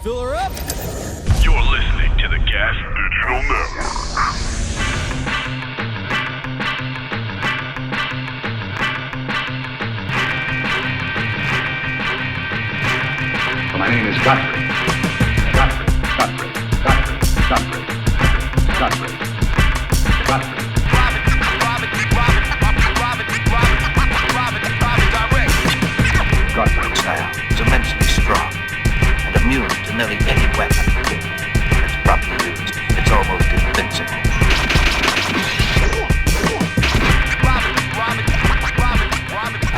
Fill her up. You're listening to the Gas Digital Network. My name is Godfrey. Godfrey's style is immensely strong and immune to nearly any weapon. It's properly used, it's almost invincible.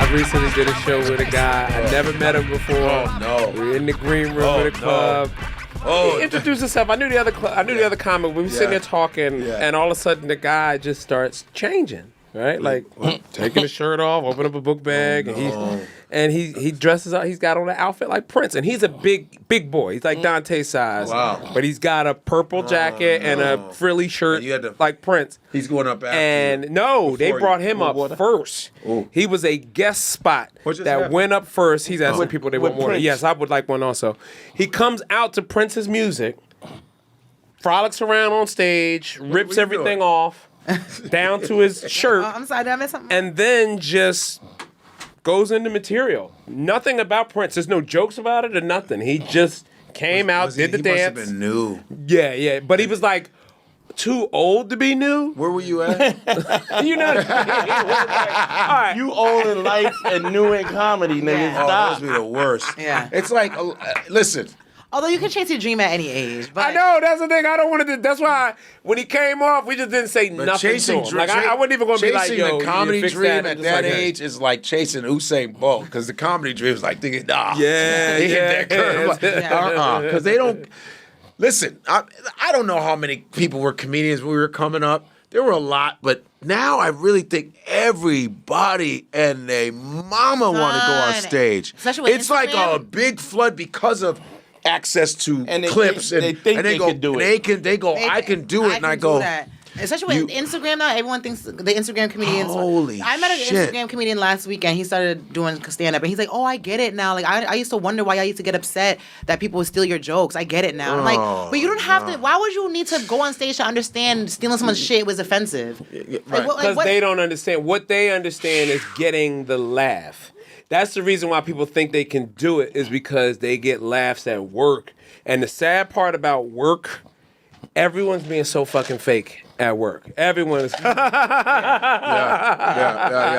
I recently did a show with a guy. I never met him before. Oh, no. We were in the green room of the club. He introduced himself. I knew the other comic. We were sitting there talking, and all of a sudden the guy just starts changing. Right, like taking his shirt off, open up a book bag, and he dresses up. He's got on an outfit like Prince, and he's a big boy. He's like Dante size, but he's got a purple jacket and a frilly shirt like Prince. He's going up after and you. They brought him up first. Ooh. He was a guest spot that went up first. He's asking people they want more. Yes, I would like one also. He comes out to Prince's music, frolics around on stage, rips everything off. Down to his shirt. I'm sorry, did I miss something? And then just goes into material. Nothing about Prince. There's no jokes about it or nothing. He just came out, did the dance. He must have been new. Yeah. But he was like too old to be new. Where were you at? You know what I mean? You old in life and new in comedy, nigga. Yeah. Oh, that Stop. must be the worst. Yeah. It's like, listen. Although you can chase your dream at any age. But I know, that's the thing. I don't want to. That's why when he came off, we just didn't say nothing to him. Like I wasn't even going to be like, yo, chasing the comedy fix dream that. at that age is like chasing Usain Bolt, because the comedy dream is like thinking, they hit that curve. Because they don't. Listen, I don't know how many people were comedians when we were coming up. There were a lot, but now I really think everybody and their mama want to go on stage. Especially with It's like Instagram. a big flood because of access to And they clips, think- and they think and they go, can do it. They go, I can do it, and I go, that. Especially with Instagram now, everyone thinks the Instagram comedians. Holy I met an shit. Instagram comedian last weekend. He started doing stand up, and he's like, "Oh, I get it now. Like I used to wonder why I used to get upset that people would steal your jokes. I get it now." I'm like, but you don't have to. Why would you need to go on stage to understand stealing someone's shit was offensive? Because they don't understand. What they understand is getting the laugh. That's the reason why people think they can do it, is because they get laughs at work. And the sad part about work, everyone's being so fucking fake at work. Everyone is.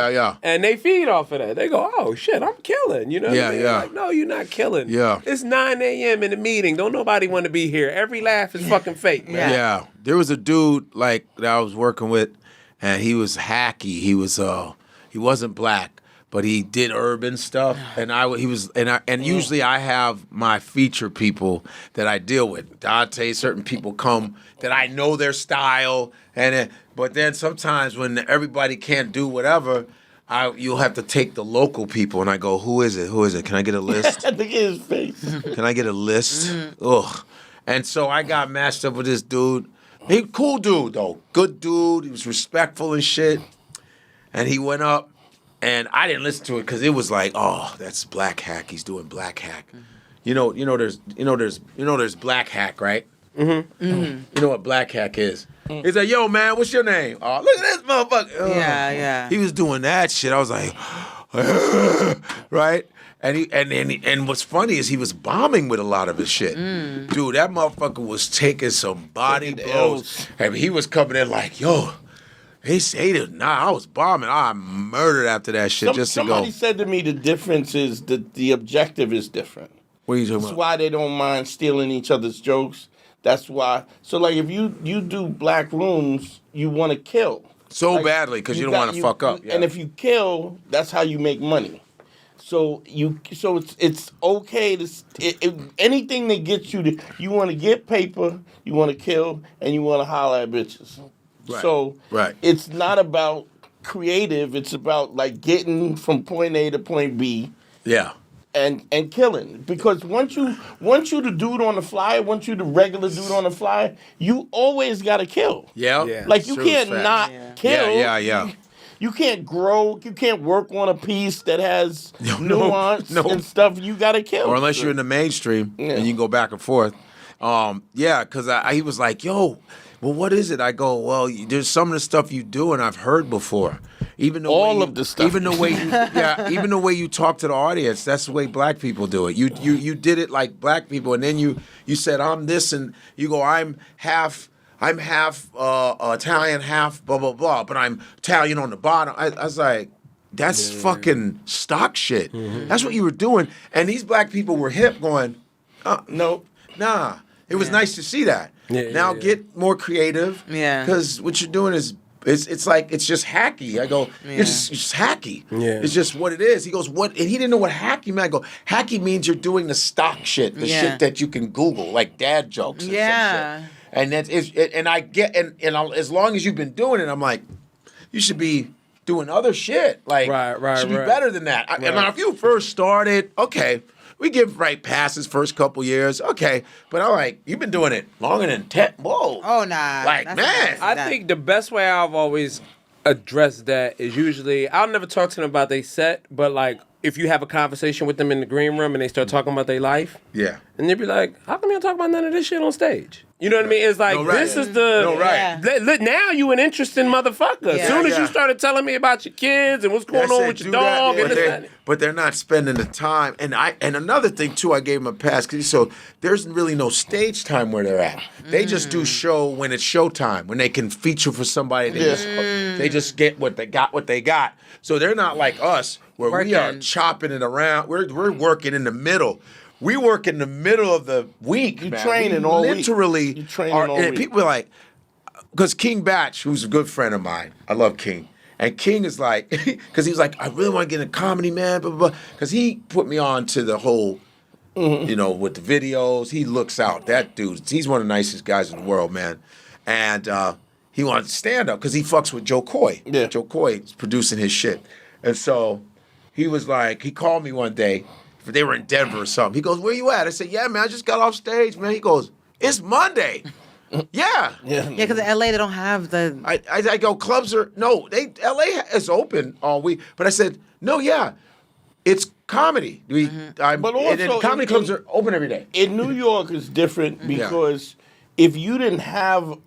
yeah. And they feed off of that. They go, oh, shit, I'm killing. You know what I mean? Like, no, you're not killing. Yeah. It's 9 a.m. in the meeting. Don't nobody want to be here. Every laugh is fucking fake, man. Yeah. There was a dude like that I was working with, and he was hacky. He wasn't black, but he did urban stuff, and usually I have my feature people that I deal with. Dante, certain people come that I know their style, but then sometimes when everybody can't do whatever, you'll have to take the local people, and I go, who is it? Can I get a list? Look at his face. Can I get a list? Ugh. And so I got matched up with this dude. He cool dude though, good dude. He was respectful and shit, and he went up. And I didn't listen to it because it was like, oh, that's Black Hack. He's doing Black Hack. You know, there's Black Hack, right? Mm-hmm. You know what Black Hack is? He's like, yo, man, what's your name? Oh, look at this motherfucker. Yeah. He was doing that shit. I was like, right? And what's funny is he was bombing with a lot of his shit. Dude, that motherfucker was taking some body blows. And he was coming in like, yo. He said, I was bombing. I murdered after that shit Somebody said to me the difference is that the objective is different. What are you talking That's about? why they don't mind stealing each other's jokes. That's why. So, like, if you do black rooms, you want to kill. So badly because you don't want to fuck up. Yeah. And if you kill, that's how you make money. So it's okay to anything that gets you want to get paper, you want to kill, and you want to holler at bitches. Right. So Right. it's not about creative. It's about like getting from point A to point B. Yeah. And killing, because once you the dude on the flyer, once you the regular dude on the flyer, you always gotta kill. Yeah. Like you True, can't facts. not kill. Yeah. You can't grow. You can't work on a piece that has nuance and stuff. You gotta kill. Or unless you're in the mainstream and you can go back and forth. Because he was like, yo, well, what is it? I go, well, there's some of the stuff you do and I've heard before. Even the stuff. Even the way you talk to the audience, that's the way black people do it. You did it like black people, and then you said, I'm this, and you go, I'm half Italian, half blah blah blah, but I'm Italian on the bottom. I was like, that's fucking stock shit. Mm-hmm. That's what you were doing, and these black people were hip, going, no, nah. It was nice to see that. Now get more creative. Yeah. Because what you're doing is it's like it's just hacky. I go, you're just hacky. Yeah. It's just what it is. He goes, what? And he didn't know what hacky meant. I go, hacky means you're doing the stock shit, the shit that you can Google, like dad jokes. And some shit. And as long as you've been doing it, I'm like, you should be doing other shit. Like, you should be better than that. And if you first started, okay. We give right passes first couple years. Okay. But all right, you've been doing it longer than 10. Whoa. Oh, nah. Like, man. I think the best way I've always addressed that is usually, I'll never talk to them about their set, but like, if you have a conversation with them in the green room and they start talking about their life, and they'll be like, how come you don't talk about none of this shit on stage? You know what I mean? It's like, this is the... Now you an interesting motherfucker. As soon as you started telling me about your kids and what's going on with your dog and this. But they're not spending the time. And another thing, too, I gave them a pass. So there's really no stage time where they're at. They just do show when it's showtime, when they can feature for somebody. They just get what they got. So they're not like us, where we are chopping it around. We're working in the middle. We work in the middle of the week. You training all week. Literally, you training all week. People are like, because King Batch, who's a good friend of mine, I love King, and King is like, because he was like, I really want to get into comedy, man, blah blah blah. Because he put me on to the whole, with the videos. He looks out. That dude, he's one of the nicest guys in the world, man, and he wanted to stand up because he fucks with Joe Coy. Yeah, Joe Coy is producing his shit, and so he was like, he called me one day. They were in Denver or something. He goes, where you at? I said, yeah, man, I just got off stage, man. He goes, it's Monday. Yeah, because in LA, they don't have the... I go, clubs are... No, LA is open all week. But I said, no, it's comedy. But also, comedy clubs are open every day. In New York, it's different because if you didn't have...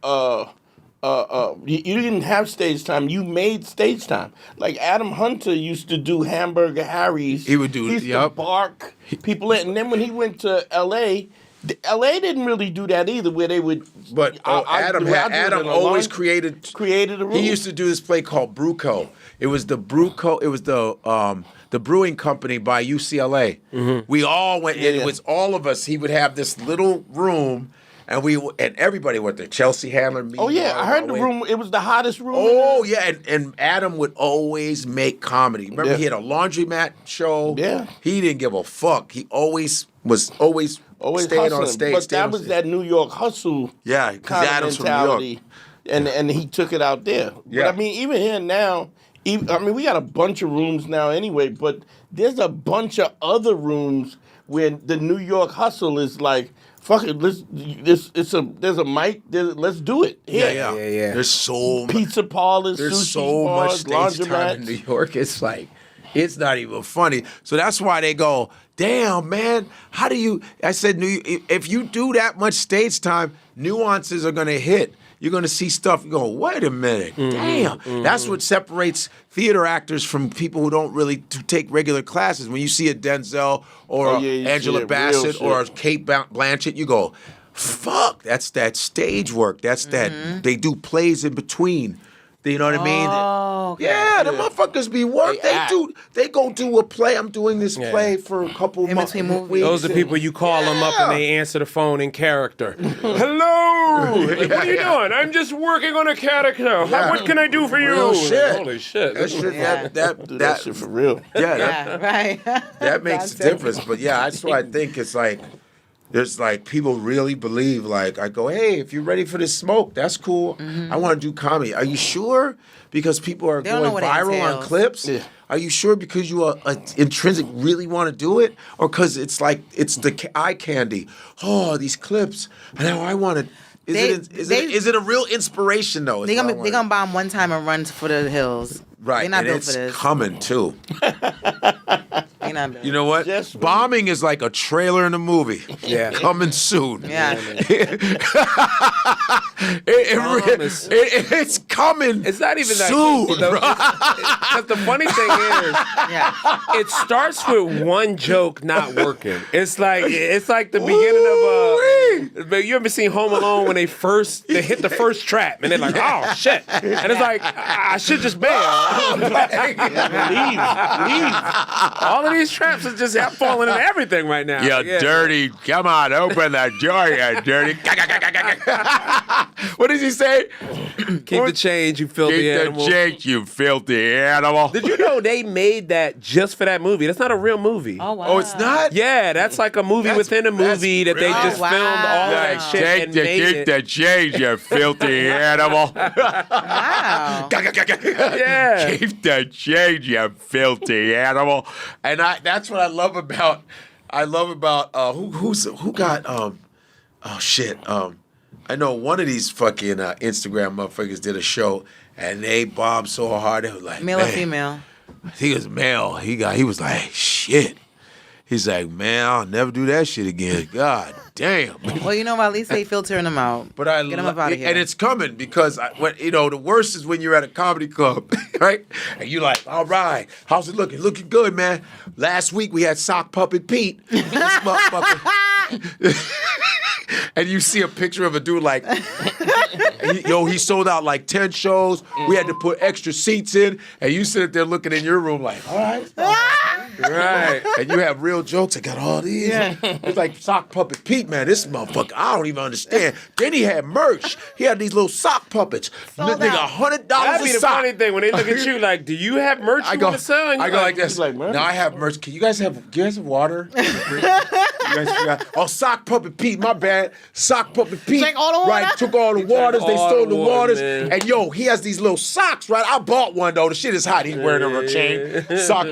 you didn't have stage time. You made stage time. Like Adam Hunter used to do Hamburger Harry's. He would do. He used to bark people in. And then when he went to L.A., L.A. didn't really do that either. Where they would. But Adam always created a room. He used to do this play called Bruco. It was the Bruco. It was the brewing company by UCLA. Mm-hmm. We all went. It was all of us. He would have this little room. And everybody went there. Chelsea Handler, me. Oh yeah, I heard the room. It was the hottest room. Oh yeah, and Adam would always make comedy. Remember, he had a laundromat show. Yeah, he didn't give a fuck. He was always staying on stage. But that was that New York hustle. Yeah, because Adam's from New York, and he took it out there. Yeah, but I mean, even here now. we got a bunch of rooms now anyway. But there's a bunch of other rooms where the New York hustle is like. Fuck it, there's a mic, let's do it. Yeah. There's so much. Pizza parlors, there's sushi so bars, much stage time in New York. It's like, it's not even funny. So that's why they go, damn, man, how do you, I said, if you do that much stage time, nuances are going to hit. You're going to see stuff, you go, wait a minute, damn. Mm-hmm. That's what separates theater actors from people who don't really take regular classes. When you see a Denzel or Angela Bassett or a Kate Blanchett, you go, fuck, that's that stage work. That's that, they do plays in between. You know what I mean? Oh, okay. Yeah, the motherfuckers be work. They go do a play. I'm doing this play for a couple months. Those are people you call them up and they answer the phone in character. Hello! Like, what are you doing? I'm just working on a character. What can I do for you? Real shit. Holy shit. That shit, that shit for real. Yeah, right. That makes a difference. But yeah, that's why I think it's like, there's like people really believe, like, I go, hey, if you're ready for this smoke, that's cool. I want to do comedy. Are you sure? Because people are going viral on clips? Yeah. Are you sure because you are intrinsic really want to do it? Or because it's like, it's the eye candy. Oh, these clips. Now I want to Is it a real inspiration though? They gonna bomb one time and run for the hills. Right, They're not and built it's for this. coming too. They not built. You know what? Just- Bombing is like a trailer in a movie. Yeah. Coming soon. Yeah. It's coming. It's not even that soon. Because the funny thing is, Yeah. it starts with one joke not working. It's like the beginning of you ever seen Home Alone when they hit the first trap and they're like, oh shit, and it's like I should just bail. Leave. All of these traps are just falling into everything right now. You dirty. Come on, open the door, you dirty. What does he say? Keep the change, you filthy Keep animal. the change, you filthy animal. Did you know they made that just for that movie? That's not a real movie. Oh wow. Oh, it's not? Yeah, that's like a movie within a movie that they really- just Oh, wow. filmed all of that Like, shit take and the, made keep it. the change, you filthy animal. Wow. Yeah. Keep the change, you filthy animal. And that's what I love about who got oh shit. I know one of these fucking Instagram motherfuckers did a show and they bombed so hard they were like, Male or man. female? He was male. He was like, shit. He's like, man, I'll never do that shit again. God damn. Well, you know what? At least they filtering them out. But I Get them up out of here. and it's coming because the worst is when you're at a comedy club, right? And you're like, all right, how's it looking? Looking good, man. Last week we had Sock Puppet Pete. This motherfucker. And you see a picture of a dude like, he sold out like 10 shows. We had to put extra seats in. And you sit there looking in your room like, all right. Right. And you have real jokes. I got all these. Yeah. It's like Sock Puppet Pete, man. This motherfucker, I don't even understand. Then he had merch. He had these little sock puppets. Nigga, $100 That'd be a the sock. funny thing when they look at you like, do you have merch you want to sell? And I you're go like this. like, man. Now I have merch. Do you guys have water? Sock Puppet Pete, my bad. Sock Puppet Pete. Take all the water? Right, took all the waters. They all stole the the water, waters. man. And he has these little socks, right? I bought one though. The shit is hot. He's wearing a chain. Sock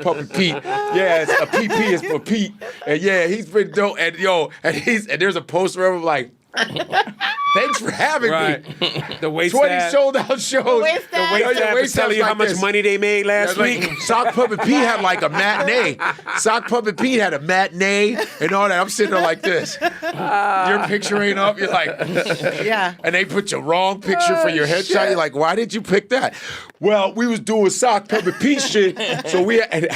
Puppet Pete. Yeah, it's a PP is for Pete. And yeah, he's been dope. And and there's a poster of him like, thanks for having Right. me. The waist 20 staff. sold out shows. The waist The waist Yeah, staff is telling you how like much this. money they made last Like, week. Sock Puppet Pete had like a matinee. Sock Puppet Pete had a matinee and all that. I'm sitting there like this. Your picture ain't up. You're like, Yeah. and they put your wrong picture for your headshot. You're like, why did you pick that? Well, we was doing Sock Puppet Pete shit, so we and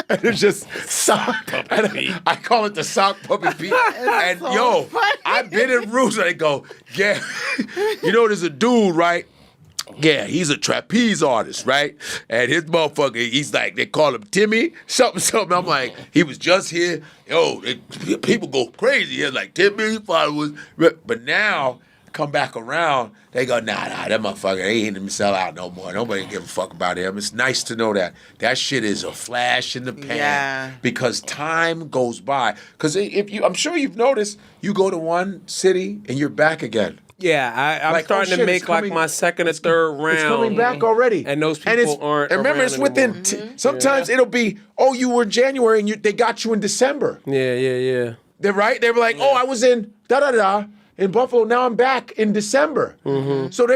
it's just Sock Puppet Pete. I call it the Sock Puppet Pete. And so funny. I've been in rooms where they go, yeah, there's a dude, right? Yeah, he's a trapeze artist, right? And his motherfucker, he's like, they call him Timmy, something. I'm like, he was just here. People go crazy. He has like 10 million followers. But now, come back around, they go, nah, that motherfucker, they ain't even sell out no more. Nobody give a fuck about him. It's nice to know that. That shit is a flash in the pan. Yeah. Because time goes by. Because I'm sure you've noticed, you go to one city and you're back again. Yeah, I'm Like, starting oh, to shit, make it's like coming- my second or third round. It's coming back already. And those people aren't And remember, around it's within. anymore. Sometimes it'll be, you were in January and they got you in December. Yeah. They're right. They were like, I was in in Buffalo. Now I'm back in December. Mm-hmm. So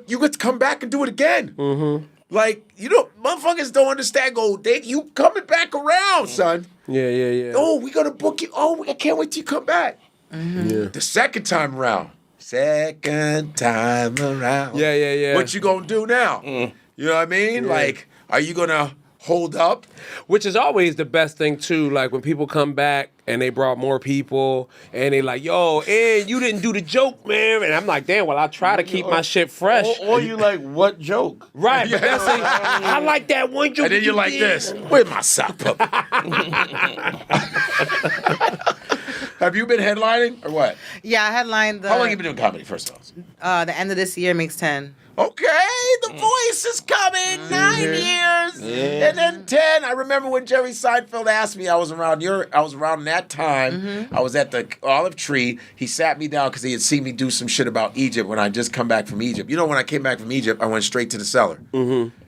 you get to come back and do it again. Mm-hmm. Like motherfuckers don't understand. You coming back around, son. Yeah. Oh, we gonna book you. Oh, I can't wait till you come back. Mm-hmm. Yeah. The second time around. Second time around. Yeah. What you gonna do now? You know what I mean? Yeah. Like, are you gonna hold up? Which is always the best thing too. Like when people come back and they brought more people and they like, yo, Ed, you didn't do the joke, man. And I'm like, damn, well, I try to keep my shit fresh. Or you like, what joke? Right, but that's it. I like that one joke. And then that you're you like did. this. Where's my sock puppet? Have you been headlining or what? Yeah, I headlined How long you been doing comedy, first of all? the end of this year makes 10. Okay, the voice is coming. 9 years, Yeah. and then 10. I remember when Jerry Seinfeld asked me. I was around that time. I was at the Olive Tree. He sat me down because he had seen me do some shit about Egypt when I just come back from Egypt. When I came back from Egypt, I went straight to the cellar.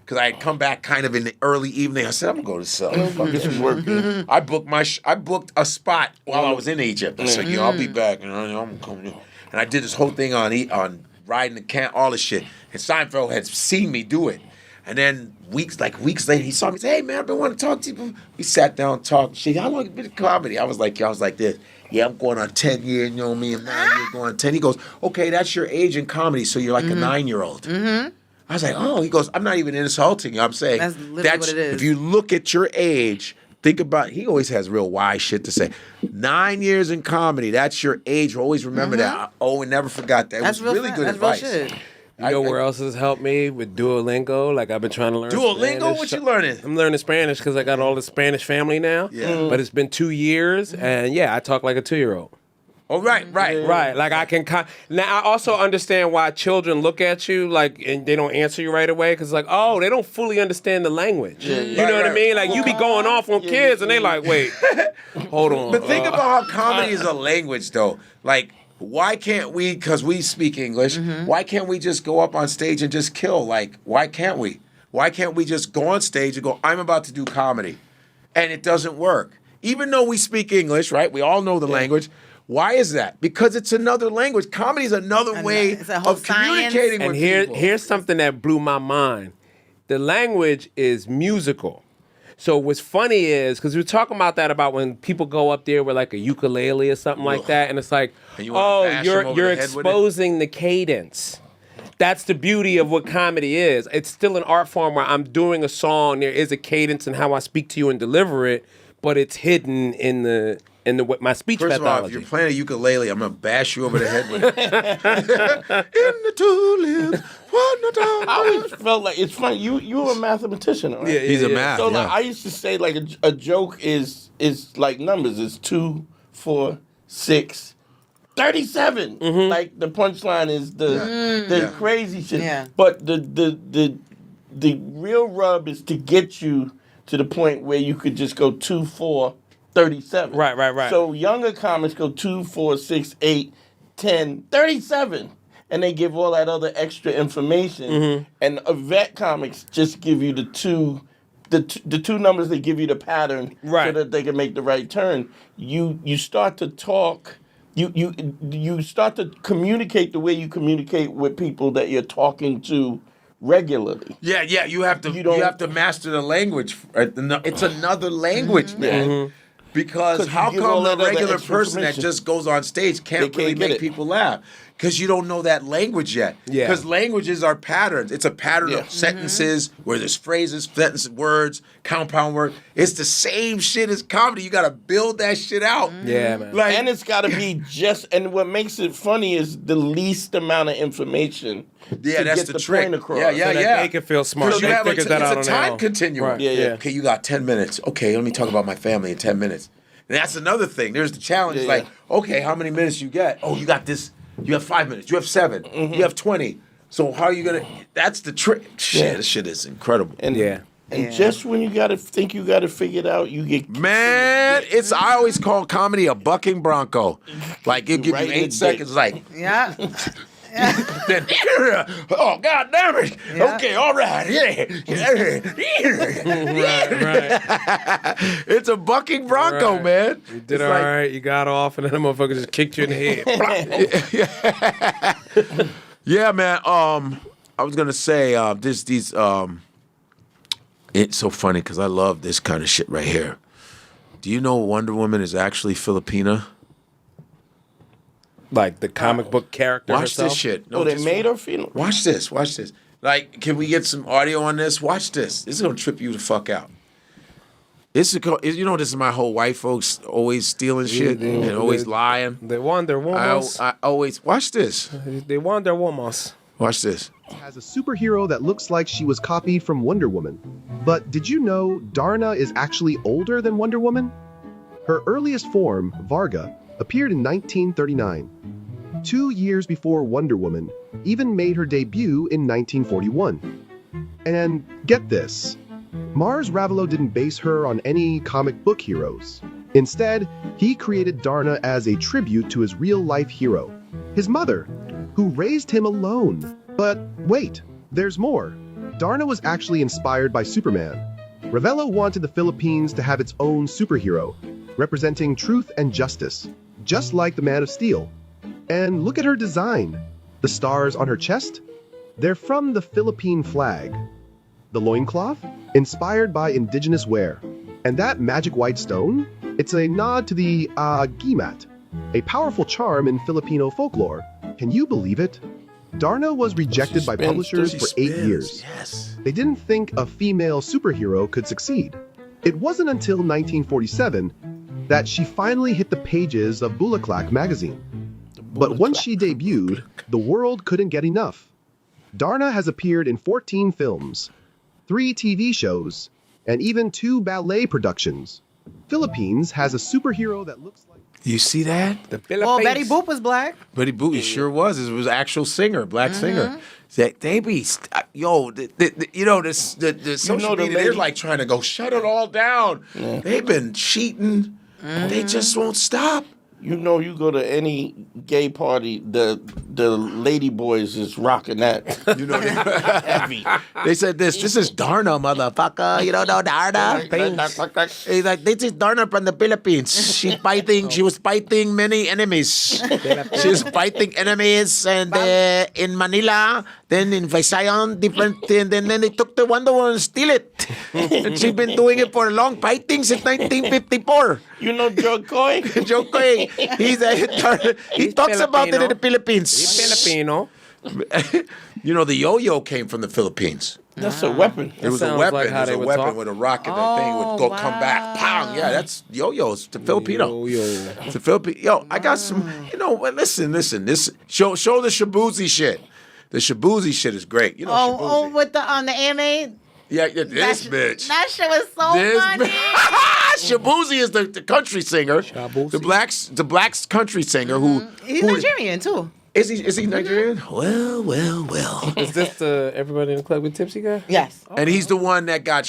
because I had come back kind of in the early evening. I said, I'm going to sell. Get some work in. I booked a spot while I was in Egypt. I said, I'll be back. I'm coming. And I did this whole thing on riding the camp, all this shit. And Seinfeld had seen me do it. And then weeks later, he saw me and said, hey, man, I've been wanting to talk to you. We sat down and talked. Shit, how long have you been in comedy? I was like this. Yeah, I'm going on 10 years, you know me, and 9 years going on 10. He goes, okay, that's your age in comedy, so you're like a 9-year-old. Mm-hmm. I was like, oh. He goes, I'm not even insulting you. I'm saying that's literally what it is. If you look at your age, think about, he always has real wise shit to say. 9 years in comedy, that's your age. Always remember that. And never forgot that. That's it was really good advice. Real shit. You know where else has helped me? With Duolingo. Like, I've been trying to learn Duolingo? Spanish. What you learning? I'm learning Spanish because I got all the Spanish family now. Yeah. But it's been 2 years, and I talk like a 2-year-old. Oh, right. Right. Like, I can... Now, I also understand why children look at you, like, and they don't answer you right away, because, like, oh, they don't fully understand the language. You know what I mean? Like, you be going off on kids, and they like, wait, hold on. But think about how comedy is a language, though. Like, why can't we, because we speak English, why can't we just go up on stage and just kill? Like, why can't we? Why can't we just go on stage and go, I'm about to do comedy? And it doesn't work. Even though we speak English, right? We all know the language. Why is that? Because it's another language. Comedy is another way of communicating with people. And here's something that blew my mind. The language is musical. So what's funny is, because we were talking about that, about when people go up there with like a ukulele or something like that, and it's like, you're exposing the cadence. That's the beauty of what comedy is. It's still an art form where I'm doing a song, there is a cadence in how I speak to you and deliver it, but it's hidden in the my speech pathology. First of all, if you're playing a ukulele, I'm gonna bash you over the head with it. In the tulips, I always felt like it's funny. You were a mathematician, right? Yeah, he's a math. So like, I used to say like a joke is like numbers. It's 2, 4, 6, 37. Like the punchline is the crazy shit. Yeah. But the real rub is to get you to the point where you could just go 2, 4, 37. Right. So younger comics go 2, 4, 6, 8, 10, 37. And they give all that other extra information. And vet comics just give you the two numbers that give you the pattern so that they can make the right turn. You start to talk, you start to communicate the way you communicate with people that you're talking to regularly. Yeah, you have to master the language. It's another language, man. Because how come the regular person that just goes on stage can't really make people laugh? Because you don't know that language yet. Yeah. Because languages are patterns. It's a pattern of sentences where there's phrases, sentences, words, compound word. It's the same shit as comedy. You got to build that shit out. Yeah, man. Like, and it's got to be and what makes it funny is the least amount of information. Yeah, that's the trick. Point across. So that they can feel smart. Because it's a time continuum. Right. Yeah. Okay, you got 10 minutes. Okay, let me talk about my family in 10 minutes. And that's another thing. There's the challenge. Like, okay, how many minutes you get? Oh, you got this. You have 5 minutes. You have 7. You have 20. So how are you gonna? That's the trick. Shit, this shit is incredible. And just when you gotta think you gotta figure it out, you get I always call comedy a bucking bronco. Like it give you 8 seconds. Like then, oh God damn it! Yeah. Okay, all right, It's a bucking bronco, man. You did all right. You got off, and then the motherfucker just kicked you in the head. Yeah, man. I was gonna say these. It's so funny because I love this kind of shit right here. Do you know Wonder Woman is actually Filipina? Like the comic book character herself? This shit. No, they made her feel. Watch this. Like, can we get some audio on this? Watch this. This is gonna trip you the fuck out. This is my whole white folks always stealing shit and always lying. They Wonder Woman. I always watch this. They Wonder Woman. Watch this. Has a superhero that looks like she was copied from Wonder Woman. But did you know Darna is actually older than Wonder Woman? Her earliest form, Varga, appeared in 1939. 2 years before Wonder Woman even made her debut in 1941. And get this, Mars Ravelo didn't base her on any comic book heroes. Instead, he created Darna as a tribute to his real-life hero, his mother, who raised him alone. But wait, there's more. Darna was actually inspired by Superman. Ravelo wanted the Philippines to have its own superhero, representing truth and justice, just like the Man of Steel. And look at her design. The stars on her chest? They're from the Philippine flag. The loincloth? Inspired by indigenous wear. And that magic white stone? It's a nod to the gimat, a powerful charm in Filipino folklore. Can you believe it? Darna was rejected by publishers for 8 years. Yes. They didn't think a female superhero could succeed. It wasn't until 1947 that she finally hit the pages of Lookalike magazine. But once she debuted, the world couldn't get enough. Darna has appeared in 14 films, 3 TV shows, and even 2 ballet productions. Philippines has a superhero that looks like... You see that? Well, Betty Boop was black. Betty Boop, he sure was. It was an actual singer, black singer. They be, the social media, they're like trying to go shut it all down. Yeah. They've been cheating. They just won't stop. You know, you go to any gay party, the lady boys is rocking that. You know, heavy. They said this is Darna, motherfucker. You don't know Darna? He's like, this is Darna from the Philippines. She was fighting many enemies. She was fighting enemies and in Manila, then in Visayan, different, and then they took the Wonder Woman and steal it. And she's been doing it for a long fighting since 1954. You know Joe Coy? Joe Coy. He talks about it in the Philippines. He's Filipino. You know, the yo-yo came from the Philippines. That's a weapon. It was a weapon. Like it was a weapon with a rocket. That thing would come back. Pow! Yeah, that's yo-yos. It's the Filipino. It's the Filipino. Yo, I got some. You know, listen. This show the Shaboozey shit. The Shaboozey shit is great. You know, Shaboozey. With the anime. Yeah, this bitch. That shit was so funny. Shaboozey is the country singer. Shaboozey. The blacks country singer He's Nigerian too. Is he Nigerian? Well. Is this the Everybody in the Club with Tipsy guy? Yes. And he's the one that got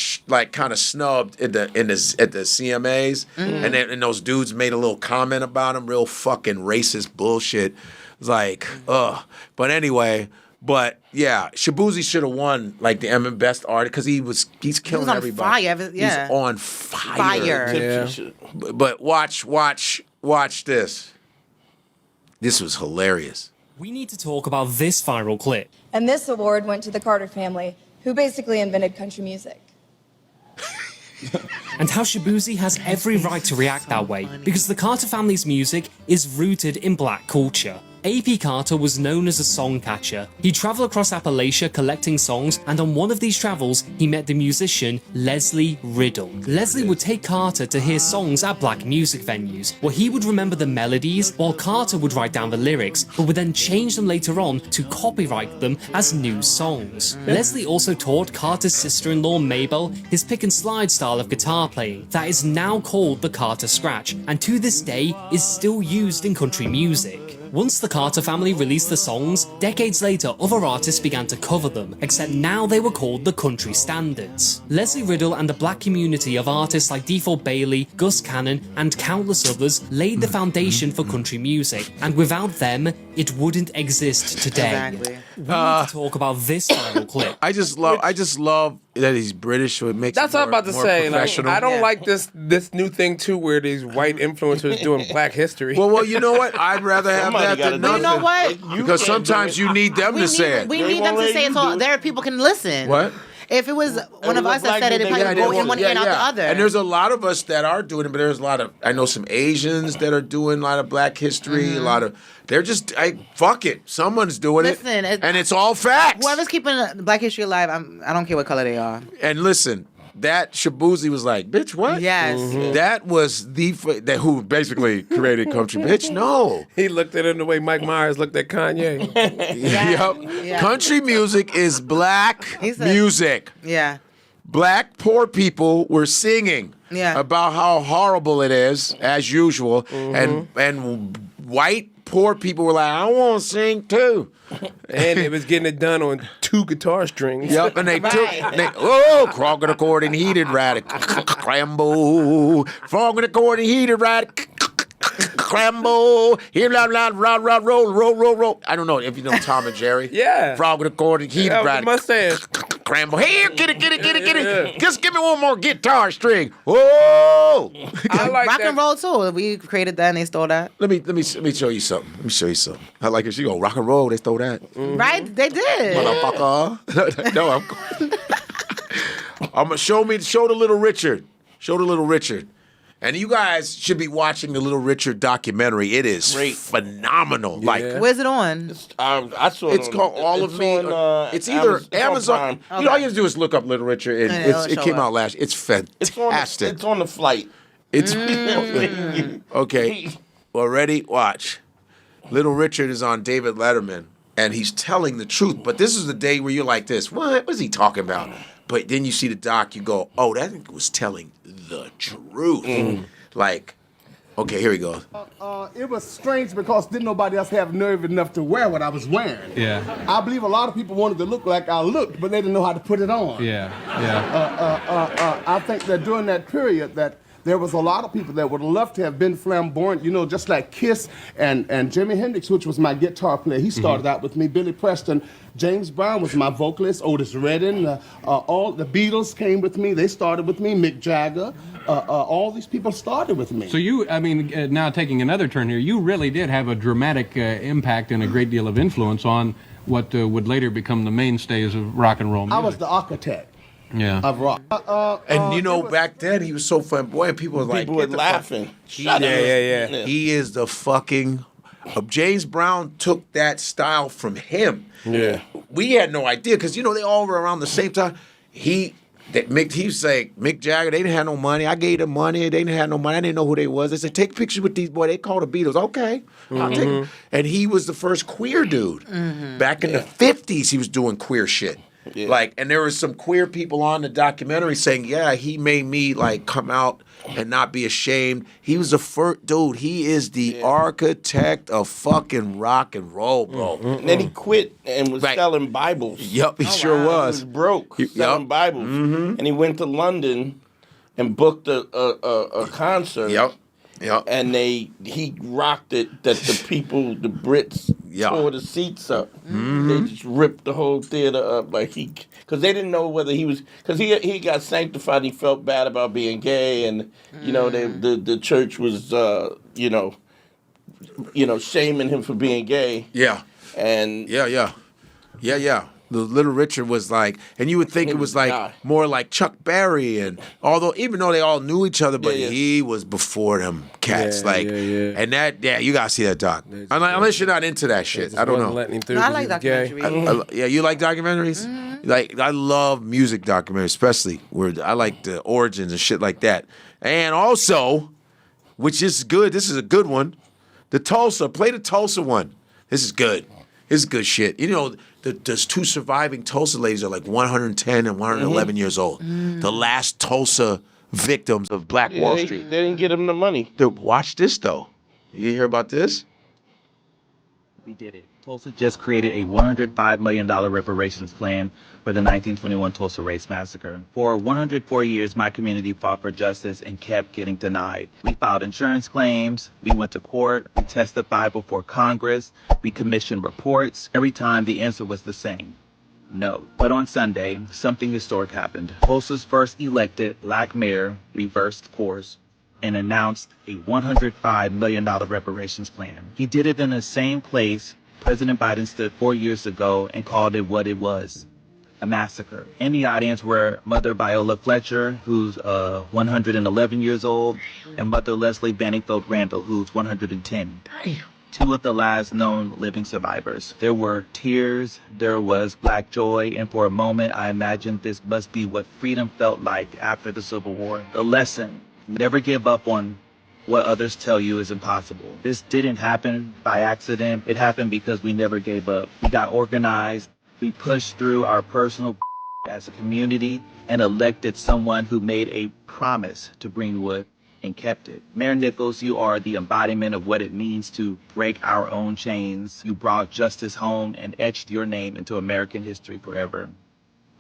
kind of snubbed at the CMAs, and those dudes made a little comment about him, real fucking racist bullshit. It's like, ugh. But anyway. But yeah, Shaboozey should have won like the Best Artist because he's killing everybody. Fire. Yeah. He's on fire. Yeah. But watch this. This was hilarious. We need to talk about this viral clip. And this award went to the Carter family, who basically invented country music. And how Shaboozey has every right to react that way, because the Carter family's music is rooted in black culture. A.P. Carter was known as a song catcher. He traveled across Appalachia collecting songs, and on one of these travels, he met the musician Leslie Riddle. Leslie would take Carter to hear songs at black music venues, where he would remember the melodies, while Carter would write down the lyrics, but would then change them later on to copyright them as new songs. Leslie also taught Carter's sister-in-law Mabel his pick-and-slide style of guitar playing that is now called the Carter Scratch, and to this day is still used in country music. Once the Carter family released the songs, decades later other artists began to cover them, except now they were called the country standards. Leslie Riddle and the black community of artists like Default Bailey, Gus Cannon, and countless others laid the foundation for country music, and without them, it wouldn't exist today. Exactly. We need to talk about this viral clip. I just love that he's British, so it makes That's it what more, I'm about to more say. Like, professional. I don't like this new thing too, where these white influencers doing Black history. Well, you know what? I'd rather have that than nothing. You know what? Because sometimes you need them to say it. We need them to say it so there people can listen. What? If it was one of us that said it, it probably go in one ear and out the other. And there's a lot of us that are doing it, but there's a lot of, I know some Asians that are doing a lot of black history, a lot of, they're just, fuck it. Someone's doing it. And it's all facts. Whoever's keeping Black history alive, I don't care what color they are. And listen, that Shaboozey was like, bitch, what? Yes. That was who basically created country. Bitch, no. He looked at him the way Mike Myers looked at Kanye. Yep. Yeah. Country music is black music. Yeah. Black poor people were singing about how horrible it is, as usual, and white poor people were like, I want to sing too. And it was getting it done on 2 guitar strings. Yep, and they took, frog in the accordion, heated right, crambo, frog in the accordion, heated right, crambo, here, roll. I don't know if you know Tom and Jerry. Yeah. Frog in the accordion, heated right. Mustache. scramble. Here, get it. Just give me one more guitar string. Whoa! I like rock that. and roll too. We created that and they stole that. Let me show you something. I like it. She go rock and roll. They stole that. Right? They did. Motherfucker. No, I'm gonna show the Little Richard. Show the Little Richard. And you guys should be watching the Little Richard documentary. It is phenomenal. Like, where's it on? I saw it. It's called All of Me. It's either Amazon. You know, all you have to do is look up Little Richard. It came out last. It's fantastic. It's on the flight. It's okay. Well, ready? Watch. Little Richard is on David Letterman, and he's telling the truth. But this is the day where you're like this. What was he talking about? But then you see the doc, you go, oh, that nigga was telling the truth. Like, okay, here we go. It was strange because didn't nobody else have nerve enough to wear what I was wearing. Yeah. I believe a lot of people wanted to look like I looked, but they didn't know how to put it on. Yeah. I think that during that period that there was a lot of people that would love to have been flamboyant, you know, just like Kiss and Jimi Hendrix, which was my guitar player. He started out with me. Billy Preston, James Brown was my vocalist. Otis Redding, all the Beatles came with me. They started with me. Mick Jagger, all these people started with me. So now taking another turn here, you really did have a dramatic impact and a great deal of influence on what would later become the mainstays of rock and roll music. I was the architect. Yeah. Of rock. And you know, back then he was so flamboyant. People were like, People were laughing. Yeah. He is the fucking. James Brown took that style from him. Yeah. We had no idea because you know they all were around the same time. He was like Mick Jagger. They didn't have no money. I gave them money. They didn't have no money. I didn't know who they was. They said take pictures with these boys. They called the Beatles. Okay, I'll take them. And he was the first queer dude. Back in the 50s, he was doing queer shit. Yeah. Like, and there was some queer people on the documentary saying, yeah, he made me like come out and not be ashamed. He was the first dude. He is the architect of fucking rock and roll, bro. And then he quit and was selling Bibles. Yep, he sure was. He was broke selling Bibles. And he went to London and booked a concert. Yep. And he rocked it that the people, the Brits, tore the seats up. They just ripped the whole theater up because they didn't know whether he was, because he got sanctified. He felt bad about being gay, and you know the church was shaming him for being gay. Yeah. And Yeah. The Little Richard was like, and you would think it was like more like Chuck Berry, and even though they all knew each other, but he was before them cats. And that, you gotta see that doc. Unless you're not into that shit, I don't know. I like documentaries. You like documentaries? Like I love music documentaries, especially where I like the origins and shit like that. And also, which is good. This is a good one. Play the Tulsa one. This is good. This is good shit. You know. There's two surviving Tulsa ladies are like 110 and 111 years old. The last Tulsa victims of Black Wall Street. They didn't get them the money. Watch this, though. You hear about this? We did it. Tulsa just created a $105 million reparations plan for the 1921 Tulsa Race Massacre. For 104 years, my community fought for justice and kept getting denied. We filed insurance claims, we went to court, we testified before Congress, we commissioned reports. Every time the answer was the same: no. But on Sunday, something historic happened. Tulsa's first elected Black mayor reversed course and announced a $105 million reparations plan. He did it in the same place President Biden stood 4 years ago and called it what it was: a massacre. In the audience were Mother Viola Fletcher, who's 111 years old, and Mother Leslie Banningfield Randall, who's 110. Damn. Two of the last known living survivors. There were tears, there was Black joy, and for a moment I imagined this must be what freedom felt like after the Civil War. The lesson: never give up on what others tell you is impossible. This didn't happen by accident. It happened because we never gave up. We got organized. We pushed through our personal as a community and elected someone who made a promise to bring wood and kept it. Mayor Nichols, you are the embodiment of what it means to break our own chains. You brought justice home and etched your name into American history forever.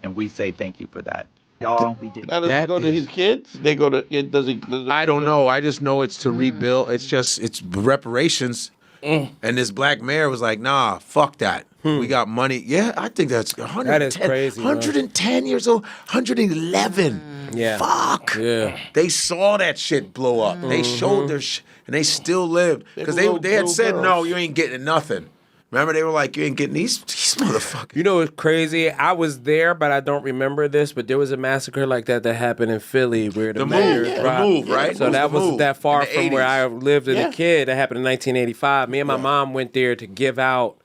And we say thank you for that. Y'all, we did. Now, does it go to his kids? They go to, does it? I don't know. I just know it's to rebuild. It's reparations. And this Black mayor was like, nah, fuck that. We got money. Yeah, I think that's 110. That is crazy, 110 years old, 111. Yeah. Fuck. Yeah. They saw that shit blow up. They showed their shit, and they still lived. Because they had said, no, you ain't getting nothing. Remember, they were like, you ain't getting these motherfuckers. You know what's crazy? I was there, but I don't remember this. But there was a massacre like that happened in Philly where the mayor move, right? So that wasn't that far In the from 80s. where I lived as a kid. That happened in 1985. Me and my mom went there to give out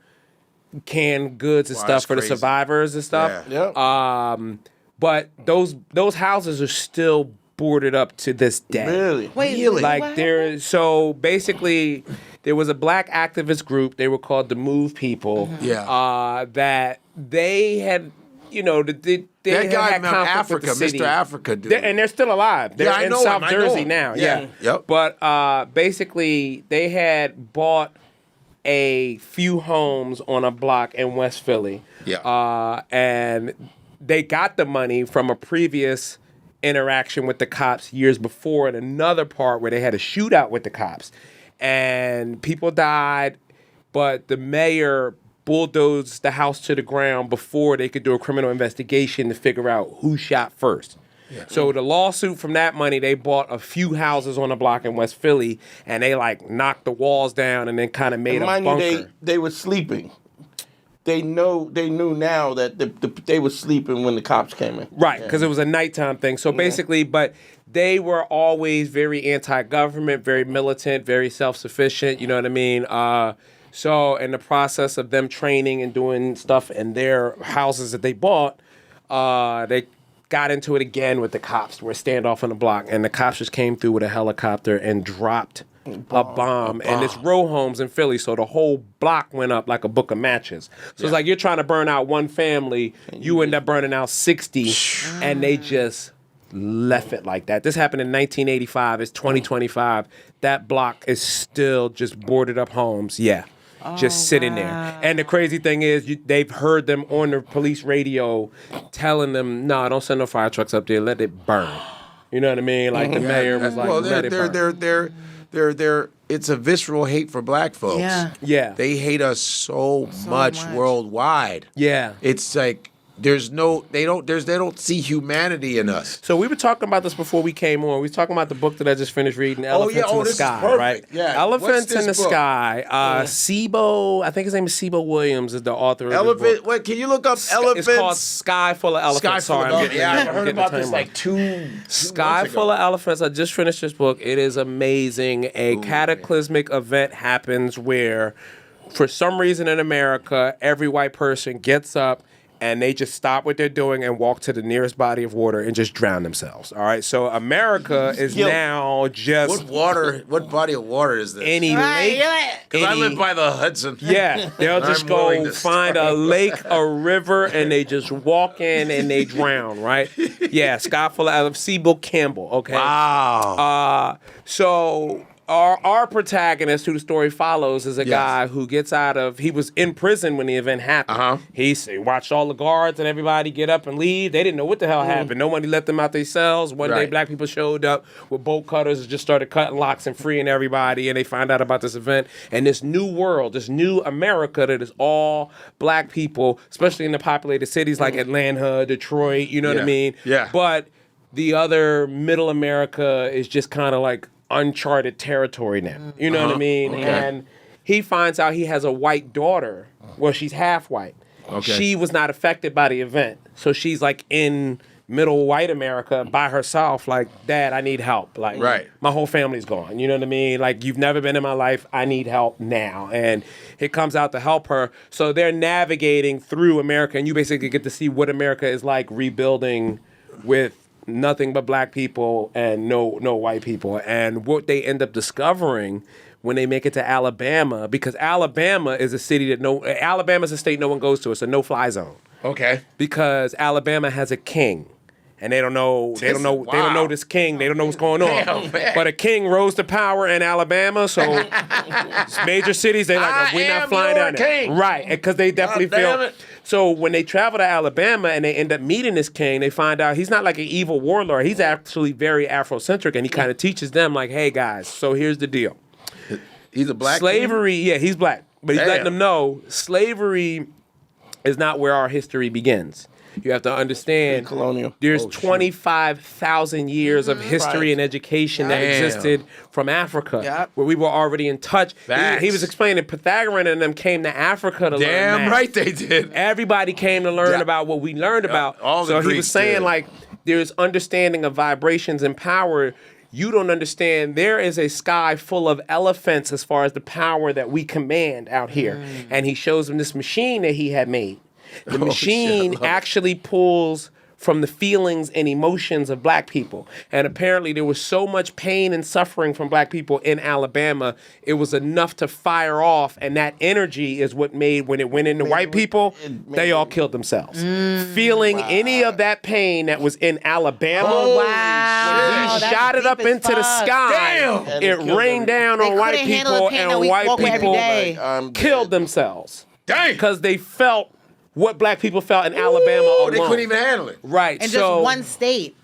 canned goods and Wow, stuff that's for the crazy. survivors and stuff. Yeah. But those houses are still boarded up to this day. Really? Wait, Like so basically there was a black activist group, they were called the Move People. That they had, they That guy had from conflict Africa, with the city. Mr. Africa, dude. And they're still alive. They're I in know South him, I know Jersey him. now. Yeah. Yep. But basically they had bought a few homes on a block in West Philly. And they got the money from a previous interaction with the cops years before in another part where they had a shootout with the cops. And people died, but the mayor bulldozed the house to the ground before they could do a criminal investigation to figure out who shot first. So the lawsuit from that money, they bought a few houses on a block in West Philly, and they like knocked the walls down and then kind of made a Mind bunker. you, they were sleeping. They knew now that they were sleeping when the cops came in. Right, because it was a nighttime thing. So basically, but they were always very anti-government, very militant, very self-sufficient. You know what I mean? So in the process of them training and doing stuff in their houses that they bought, they got into it again with the cops. We're standoff on the block, and the cops just came through with a helicopter and dropped a bomb. And it's row homes in Philly, so the whole block went up like a book of matches. So it's like you're trying to burn out one family, you end up burning out 60, and they just left it like that. This happened in 1985. It's 2025. That block is still just boarded up homes. Just sitting there. And the crazy thing is, they've heard them on the police radio telling them, no, don't send no fire trucks up there. Let it burn. You know what I mean? Like the mayor was like, let it burn. They're it's a visceral hate for black folks. Yeah. They hate us so much worldwide. Yeah. It's like they don't see humanity in us. So we were talking about this before we came on. We were talking about the book that I just finished reading, Elephants in the Sky, right? Yeah. Elephants in the Sky. Sibo, I think his name is Sibo Williams, is the author of this book. Wait, can you look up elephants? It's called Sky Full of Elephants. I heard about this like two Sky Full of Elephants. I just finished this book. It is amazing. A cataclysmic event happens where, for some reason in America, every white person gets up and they just stop what they're doing and walk to the nearest body of water and just drown themselves. All right, so America is now just what body of water is this? Any lake. Because I live by the Hudson. Yeah, they'll just go find a lake, a river, and they just walk in and they drown. Right? Yeah, Sky Full of Sibyl Campbell. Okay. Wow. So. Our protagonist, who the story follows, is a guy who gets out of. He was in prison when the event happened. He watched all the guards and everybody get up and leave. They didn't know what the hell happened. Nobody let them out their cells. One day, black people showed up with bolt cutters and just started cutting locks and freeing everybody. And they find out about this event and this new world, this new America that is all black people, especially in the populated cities like Atlanta, Detroit. You know what I mean? Yeah. But the other middle America is just kind of like uncharted territory now. You know what I mean? Okay. And he finds out he has a white daughter. Well, she's half white. Okay. She was not affected by the event. So she's like in middle white America by herself, like, Dad, I need help. Like, my whole family's gone. You know what I mean? Like, you've never been in my life. I need help now. And he comes out to help her. So they're navigating through America, and you basically get to see what America is like rebuilding with nothing but black people and no white people. And what they end up discovering when they make it to Alabama, because Alabama is a city Alabama's a state no one goes to. It's a no-fly zone. Okay. Because Alabama has a king. And they don't know they don't know this king. They don't know what's going on. But a king rose to power in Alabama, so major cities, they like, we're not flying down there. Right, because they definitely feel. So when they travel to Alabama and they end up meeting this king, they find out he's not like an evil warlord. He's actually very Afrocentric, and he kind of teaches them like, hey guys, so here's the deal. He's a black slavery, king? Yeah, he's black. But he's letting them know slavery is not where our history begins. You have to understand there's 25,000 years of history and education that existed from Africa, where we were already in touch. He was explaining Pythagorean and them came to Africa to learn Damn math. right they did. Everybody came to learn about what we learned about. So he was saying, like, there's understanding of vibrations and power. You don't understand. There is a sky full of elephants as far as the power that we command out here. And he shows them this machine that he had made. The machine actually pulls from the feelings and emotions of black people. And apparently there was so much pain and suffering from black people in Alabama, it was enough to fire off. And that energy is what made, when it went into white people, they all killed themselves. Feeling any of that pain that was in Alabama, when he shot it up into the sky, it rained down on white people, and white people killed themselves. Because they felt what black people felt in Alabama alone. They couldn't even handle it. Right. And so, just one state.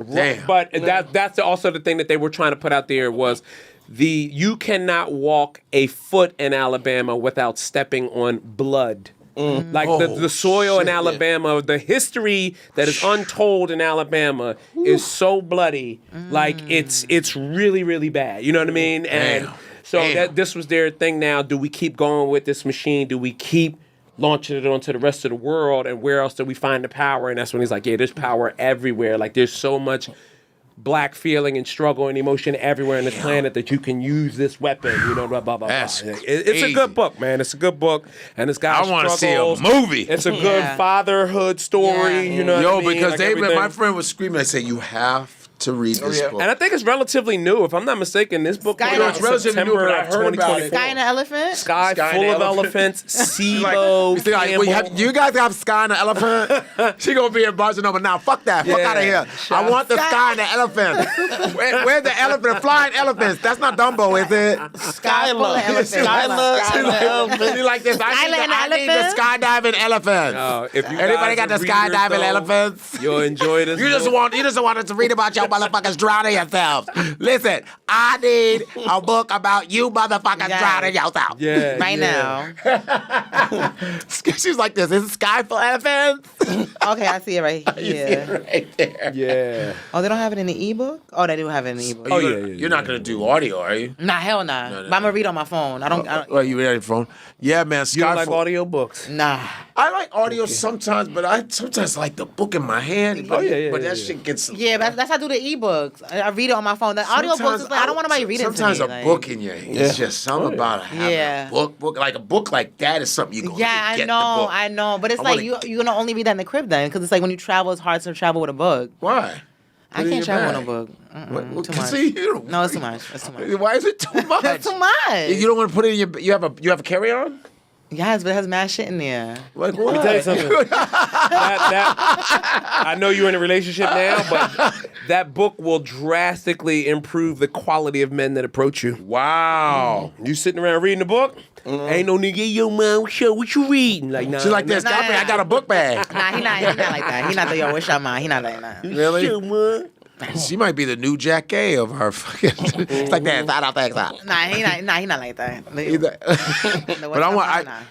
Damn. But that's also the thing that they were trying to put out there was you cannot walk a foot in Alabama without stepping on blood. Like the soil in Alabama, the history that is untold in Alabama is so bloody. Like it's really, really bad. You know what I mean? And so this was their thing now. Do we keep going with this machine? Do we keep launching it onto the rest of the world? And where else do we find the power? And that's when he's like, yeah, there's power everywhere. Like there's so much black feeling and struggle and emotion everywhere on this planet that you can use this weapon, you know, blah, blah, blah, blah. It's a good book, man. It's a good book. And it's got I want to see a movie. It's a good fatherhood story, you know what I mean? Because like my friend was screaming, I said, you have to read this book. And I think it's relatively new. If I'm not mistaken, this book came out in September of 2024. Sky and the Elephant? Sky full of elephants. SIBO. You guys have Sky and the Elephant? She gonna be in Barcelona now. Fuck that. Fuck out of here. I want the Sky and the Elephant. Where's the elephant? Flying elephants. That's not Dumbo, is it? Skylar. She like this. I need the skydiving elephant. If you Anybody got the skydiving elephants? You'll enjoy this. You just want us to read about your motherfuckers drowning yourselves. Listen, I need a book about you motherfuckers drowning yourself. Yeah, right now. She's like this. Is it Sky for elephants? Okay, I see it right here. You see it right there. Yeah. Oh, they don't have it in the ebook? Oh, they do have it in the ebook. Oh, yeah. You're not gonna do audio, are you? Nah, hell nah. No. But I'm gonna read on my phone. I don't. Well, you read on your phone? Yeah, man. You don't like audio books? Nah. I like audio sometimes, but I sometimes like the book in my hand. But that shit gets. Yeah, but that's how I do the ebooks. I read it on my phone. The audio books is like I don't want nobody reading sometimes to me. A book in your hand. It's just something about having a book. Like a book like that is something you go Yeah, I know. But it's like you're gonna only read that in the crib then, because it's like when you travel, it's hard to travel with a book. Why? I can't travel with a book. Too much. No, it's too much. It's too much. Why is it too much? It's too much. You don't want to put it in your. You have a carry-on? Yes, but it has mad shit in there. Like what? Let me tell you something. I know you're in a relationship now, but that book will drastically improve the quality of men that approach you. Wow. You sitting around reading the book? Ain't no nigga, yo, man, what you reading? Like, nah. She's like this. I got a book bag. Nah, he not like that. He not the yo, what's your mind? He not like that. Really? She might be the new Jack Gay of her fucking. It's like that. Nah, he not like that. But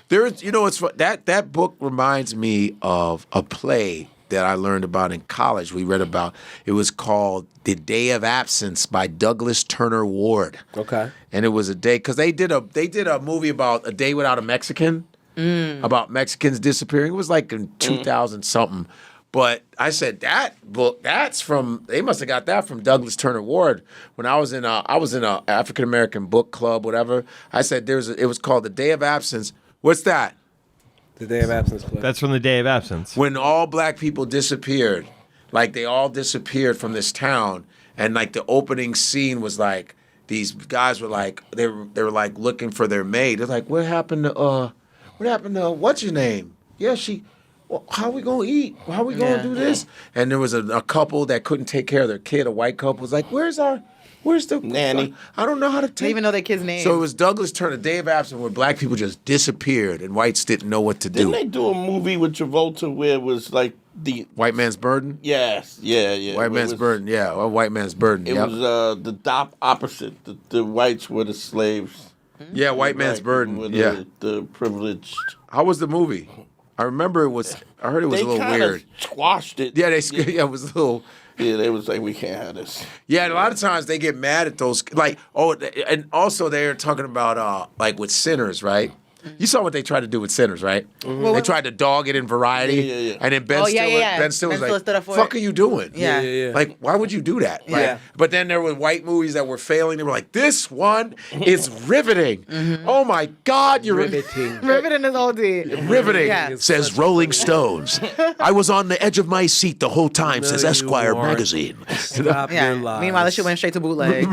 there's, it's that book reminds me of a play that I learned about in college. We read about. It was called The Day of Absence by Douglas Turner Ward. Okay. And it was a day because they did a movie about a day without a Mexican, about Mexicans disappearing. It was like in 2000 something. But I said that book, they must have got that from Douglas Turner Ward. When I was in a African American book club, whatever. I said it was called The Day of Absence. What's that? The Day of Absence play. That's from The Day of Absence. When all black people disappeared, like they all disappeared from this town, and like the opening scene was like these guys were like they were like looking for their maid. They're like, what happened to what's your name? Yeah, she. Well, how are we gonna eat? How are we gonna do this? And there was a couple that couldn't take care of their kid. A white couple was like, "Where's the nanny? I don't know how to take." They even know their kid's name. So it was Douglas Turner, Day of Absence, where black people just disappeared and whites didn't know what to do. Didn't they do a movie with Travolta where it was like the White Man's Burden? Yes, yeah. White Man's Burden, yeah. Or White Man's Burden. It was the opposite. The whites were the slaves. Yeah, White Man's Burden. Were yeah, the privileged. How was the movie? I remember I heard it was a little weird. Squashed it. Yeah, it was a little. Yeah, they was like, we can't have this. Yeah, and a lot of times they get mad at those, like, and also they're talking about, like, with Sinners, right? You saw what they tried to do with Sinners, right? Mm-hmm. They tried to dog it in Variety, and then Ben Stiller was like, "Fuck, are you doing? Yeah. Like, why would you do that?" Like, but then there were white movies that were failing. They were like, "This one is riveting. Oh my God, you're riveting. Riveting is OD. Riveting," says Rolling Stones. I was on the edge of my seat the whole time, says Esquire magazine. Stop your lies. Meanwhile, this shit went straight to bootleg.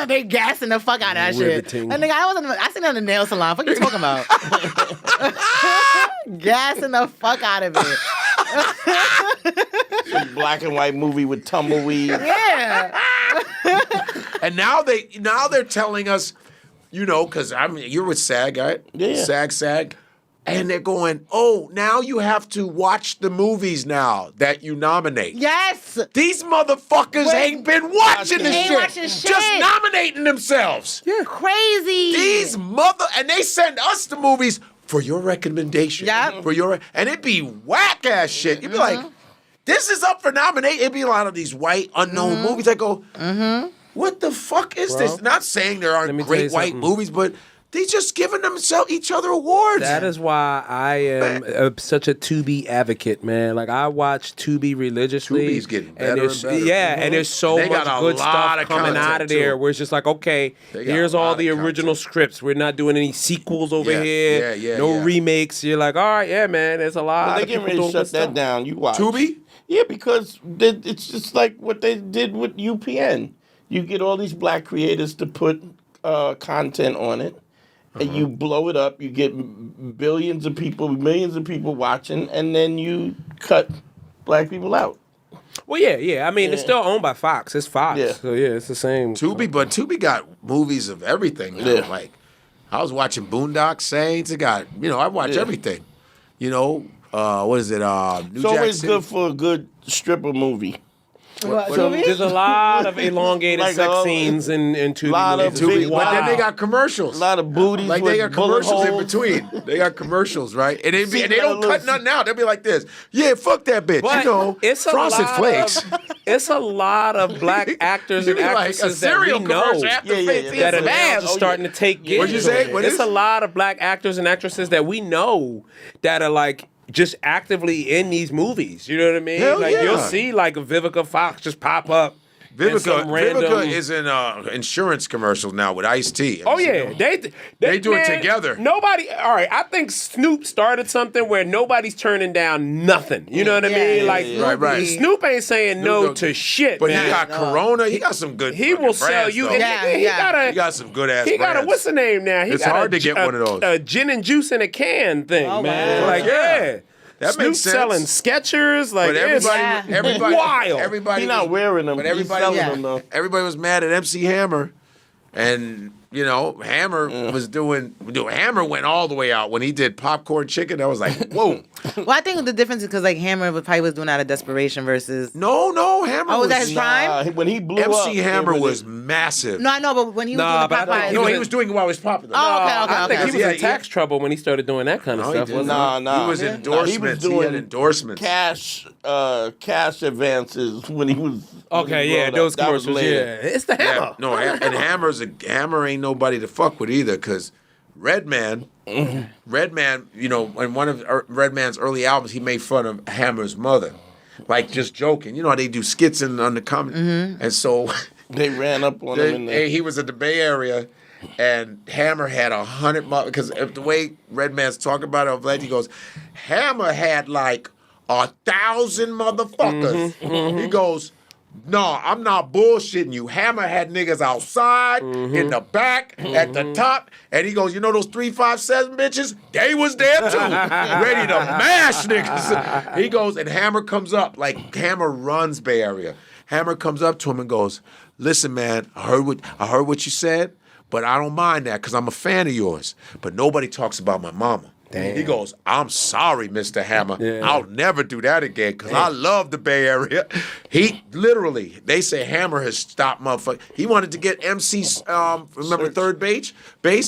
They gassing the fuck out of that Riveting. shit. And nigga, I seen it in the nail salon. What you talking about? Gassing the fuck out of it. Some black and white movie with tumbleweed. Yeah. And now they're telling us, because I mean, you're with SAG, right? Yeah. SAG. And they're going, oh, now you have to watch the movies now that you nominate. Yes. These motherfuckers ain't been watching this shit. Watching shit. Just nominating themselves. Yeah. Crazy. These and they send us the movies for your recommendation. Yeah. And it'd be whack ass shit. You'd be like, this is up for nomination. It'd be a lot of these white unknown movies that go, what the fuck is this? Not saying there aren't great white movies, but they just giving each other awards. That is why I am such a Tubi advocate, man. Like, I watch Tubi religiously. Tubi's getting better and better. Yeah, and there's so much good stuff coming out of there where it's just like, okay, here's all the original scripts. We're not doing any sequels over here. No remakes. You're like, all right, yeah, man, there's a lot. Well, they getting ready to shut that down. You watch. Tubi? Yeah, because it's just like what they did with UPN. You get all these black creators to put content on it. And you blow it up, you get millions of people watching, and then you cut black people out. Well, yeah. I mean, it's still owned by Fox. It's Fox. Yeah. So, yeah, it's the same. Tubi, but Tubi got movies of everything now. Yeah. Like, I was watching Boondock Saints. It got, I watch everything. What is it? New It's always Jack good for a good stripper movie. There's a lot of elongated sex scenes in Tubi. But then they got commercials. A lot of booties. Like they got commercials in between. They got commercials, right? And they don't cut nothing out. They'll be like this. Yeah, fuck that bitch. But it's Frosted Flakes. It's a lot of black actors and actresses that we know that are starting to take gigs. What'd you say? It's a lot of black actors and actresses that we know that are like just actively in these movies. You know what I mean? Hell yeah. You'll see like a Vivica Fox just pop up. Vivica is in insurance commercials now with Ice-T. Oh yeah, they do it together. Nobody. All right, I think Snoop started something where nobody's turning down nothing. You know what I mean? Like Snoop ain't saying no to shit. But he got Corona. He got some good. He will sell you. He got some good ass. He got a what's the name now? It's hard to get one of those. A gin and juice in a can thing, man. Like That Snoop makes sense. selling Skechers, like but everybody, wild. Everybody, he's not wearing them. But everybody, everybody was mad at MC Hammer, and Hammer was doing. Hammer went all the way out when he did Popcorn Chicken. I was like, whoa. Well, I think the difference is because like Hammer probably was doing out of desperation versus. No, Hammer. Oh, was that his prime? When he blew up, MC Hammer was massive. No, I know, but when he was doing the Popeyes, he was doing it while he was popular. Oh, okay. I think he was in tax trouble when he started doing that kind of stuff. He was endorsements. He was doing endorsements. Cash advances when he was. Okay, yeah, those commercials. Yeah, it's the Hammer. Yeah, no, and Hammer ain't nobody to fuck with either, because Redman, in one of Redman's early albums, he made fun of Hammer's mother, like just joking. You know how they do skits on the comedy, and so they ran up on him. He was in the Bay Area, and Hammer had 100 because the way Redman's talking about it, I'm glad he goes, Hammer had like 1,000 motherfuckers. He goes, no, I'm not bullshitting you. Hammer had niggas outside, in the back, at the top, and he goes, those 357 bitches? They was there too, ready to mash niggas. He goes, and Hammer comes up, like Hammer runs Bay Area. Hammer comes up to him and goes, listen, man, I heard what you said, but I don't mind that because I'm a fan of yours. But nobody talks about my mama. Damn. He goes, I'm sorry, Mr. Hammer. Yeah. I'll never do that again because I love the Bay Area. He literally, they say Hammer has stopped motherfucker. He wanted to get MC's, remember Third Base?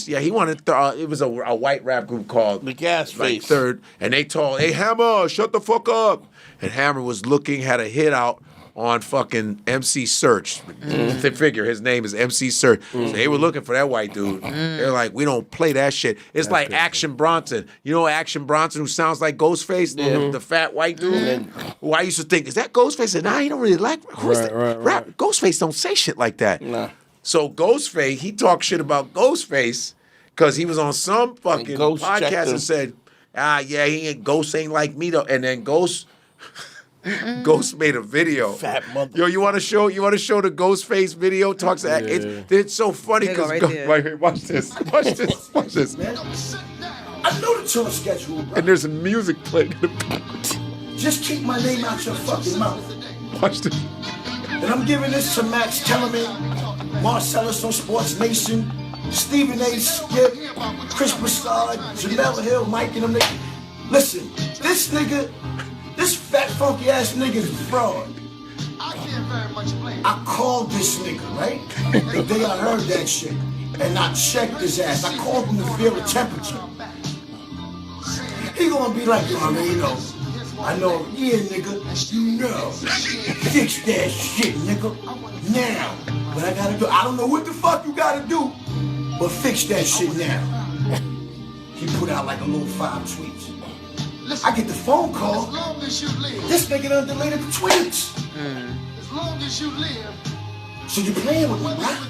Yeah, he wanted, it was a white rap group called The Ghostface. Third, and they told, hey, Hammer, shut the fuck up. And Hammer was looking, had a hit out on fucking MC Search. They figure his name is MC Search. So they were looking for that white dude. They're like, we don't play that shit. It's like Action Bronson. You know Action Bronson who sounds like Ghostface, the fat white dude? Who I used to think, is that Ghostface? And nah, he don't really like rap. Ghostface don't say shit like that. Nah. So Ghostface, he talked shit about Ghostface because he was on some fucking podcast and said, Ghost ain't like me though. And then Ghost made a video. Fat mother. Yo, you want to show the Ghostface video? It's so funny because watch this. Watch this. I know the tour schedule, bro. And there's music playing. Just keep my name out your fucking mouth. Watch this. And I'm giving this to Max Kellerman, Marcellus on Sports Nation, Stephen A. Skip, Chris Broussard, Jamel Hill, Mike and them niggas. Listen, this fat funky ass nigga is fraud. I called this nigga, right? The day I heard that shit. And I checked his ass. I called him to feel the temperature. He gonna be like, yo, I mean, you know. I know, yeah, nigga, you know. Fix that shit, nigga. Now. What I gotta do, I don't know what the fuck you gotta do, but fix that shit now. He put out like a little 5 tweets. I get the phone call. This nigga done deleted the tweets. As long as you live. So you playing with me, right?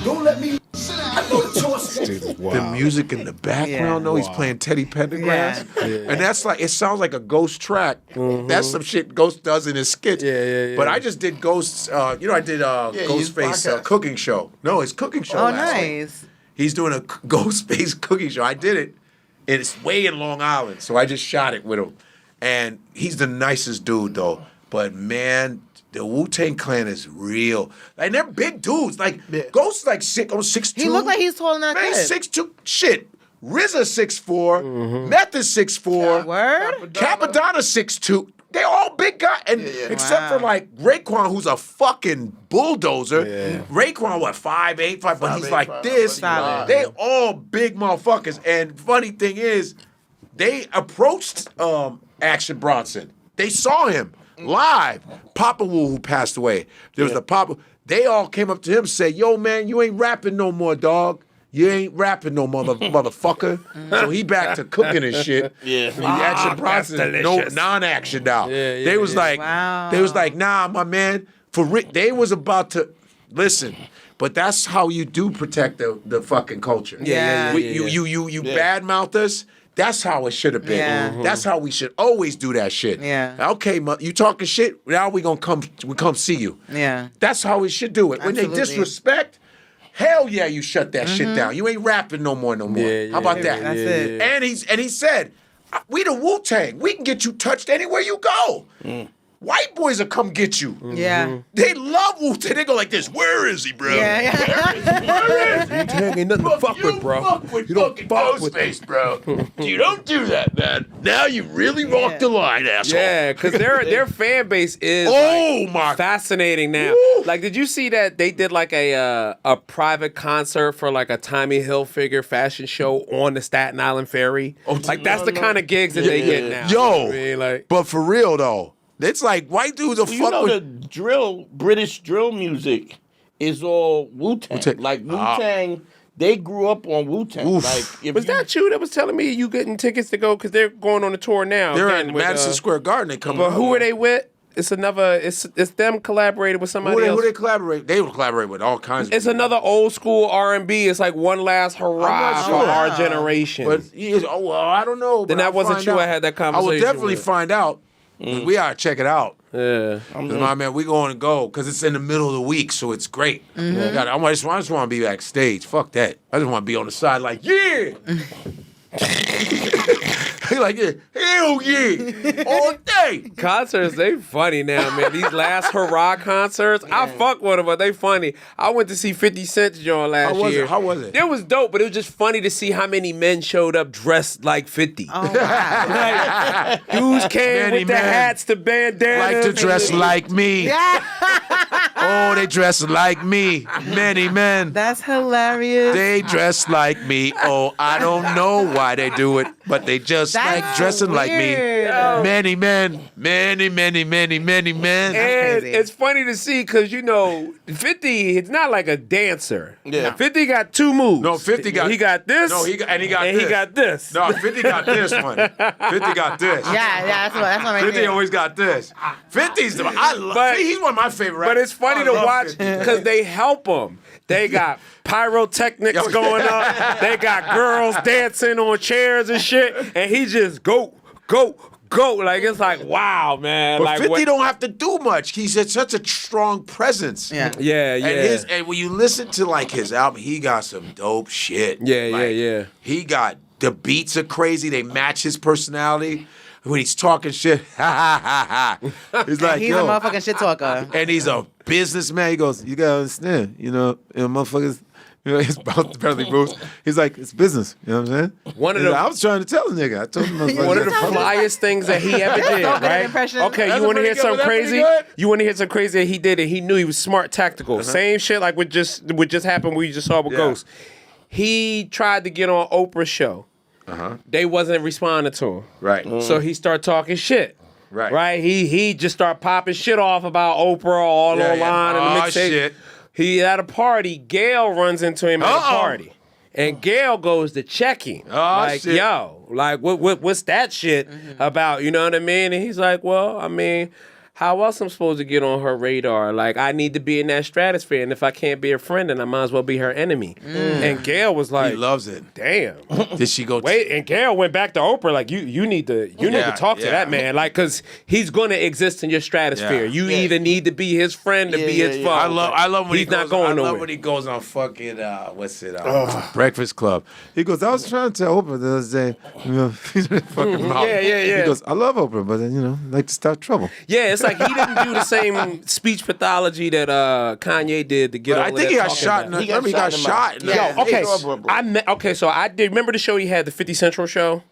Don't let me. I know the choice. The music in the background, though, he's playing Teddy Pendergrass. And that's like, it sounds like a Ghost track. That's some shit Ghost does in his skits. But I just did Ghost's, I did Ghostface cooking show. No, his cooking show last week. He's doing a Ghostface cooking show. I did it. And it's way in Long Island, so I just shot it with him. And he's the nicest dude, though. But, man, the Wu-Tang Clan is real. And they're big dudes. Like, Ghost is like 6'2". He looked like he's taller than that Man, kid. 6'2". Shit. RZA 6'4". Meth is 6'4". Word? Capadonna 6'2". They all big guys. And except for, like, Raekwon, who's a fucking bulldozer. Raekwon, 5'8", but he's like this. They all big motherfuckers. And funny thing is, they approached Action Bronson. They saw him live. Papa Wu, who passed away. There was the Papa. They all came up to him and said, yo, man, you ain't rapping no more, dog. You ain't rapping no motherfucker. So he back to cooking and shit. Action Bronson, no non-action now. They was like, nah, my man. They was about to listen. But that's how you do protect the fucking culture. You badmouth us. That's how it should have been. Yeah. That's how we should always do that shit. Yeah. Okay, you talking shit? Now we come see you. Yeah. That's how we should do it. When they disrespect, hell yeah, you shut that shit down. You ain't rapping no more. How about that? That's it. And he said, we the Wu-Tang. We can get you touched anywhere you go. White boys will come get you. Yeah. They love Wu-Tang. They go like this, where is he, bro? Yeah. Where is he? Wu-Tang ain't nothing to fuck with, bro. You don't fuck with Ghostface, bro. You don't do that, man. Now you really walked the line, asshole. Yeah, because their fan base is fascinating now. Woo. Like, did you see that they did like a private concert for like a Tommy Hilfiger fashion show on the Staten Island Ferry? Like, that's the kind of gigs that they get now. Yo, I mean, like, but for real though, it's like white dudes are fuck with the British drill music is all Wu-Tang. Like Wu-Tang, they grew up on Wu-Tang. Like, was that you that was telling me you getting tickets to go because they're going on a tour now? They're at Madison Square Garden. They come. But who are they with? It's them collaborated with somebody else. Who they collaborate? They will collaborate with all kinds of It's another old school R&B. It's like one last hurrah for our generation. But I don't know. Then that wasn't you I had that conversation I will definitely with. find out. We gotta check it out. Yeah. My man, we going to go because it's in the middle of the week, so it's great. I just want to be backstage. Fuck that. I just want to be on the side like, yeah. He like, yeah, hell yeah, all day. Concerts, they funny now, man. These last hurrah concerts, I fuck with them, but they funny. I went to see 50 Cent's joint last year. How was it? It was dope, but it was just funny to see how many men showed up dressed like 50. Oh, wow. Like, dudes came Many with the men hats, the bandanas. Like to dress like me. Oh, they dress like me. Many men. That's hilarious. They dress like me. Oh, I don't know why they do it, but they just like dressing like me. Many men. Many men. And it's funny to see because, 50, it's not like a dancer. Yeah. 50 got two moves. No, 50 got... He got this. No, he got this. He got this. No, 50 got this one. 50 got this. Yeah, that's what right 50 there. always got this. 50's the... I love... See, he's one of my favorite But it's funny to watch 50. because they help him. They got pyrotechnics going up. They got girls dancing on chairs and shit. And he just go. Like, it's like, wow, man. But like 50 don't have to do much. He's at such a strong presence. Yeah. And when you listen to like his album, he got some dope shit. Yeah. He got the beats are crazy. They match his personality. When he's talking shit, he's like, He's a motherfucking shit talker. And he's a businessman. He goes, you gotta understand, motherfuckers. It's about barely Bruce. He's like, it's business. You know what I'm saying? I was trying to tell the nigga. I told him. One of the flyest things that he ever did, right? Okay, you want to hear something crazy? You want to hear something crazy that he did, and he knew he was smart, tactical. Same shit like what just happened. We just saw with Ghost. He tried to get on Oprah's show. They wasn't responding to him. Right. So he started talking shit. Right. He just started popping shit off about Oprah all online and the mixtape. Shit. He at a party. Gail runs into him at a party, and Gail goes to check him. Like, shit. yo, like what's that shit about? You know what I mean? And he's like, well, I mean, how else I'm supposed to get on her radar? Like, I need to be in that stratosphere, and if I can't be her friend, then I might as well be her enemy. And Gail was like, he loves it. Damn. Did she go? Wait, and Gail went back to Oprah like, you need to talk to that man, like, cause he's gonna exist in your stratosphere. You either need to be his friend or be his foe. I love when he's not going nowhere. I love when he goes on fucking Breakfast Club. He goes, I was trying to tell Oprah the other day, fucking mouth. Yeah. He goes, I love Oprah, but then I like to start trouble. Yeah, it's like he didn't do the same speech pathology that Kanye did to get over. I think he got shot. Remember, he got shot. So I did. Remember the show he had, the 50 Central show?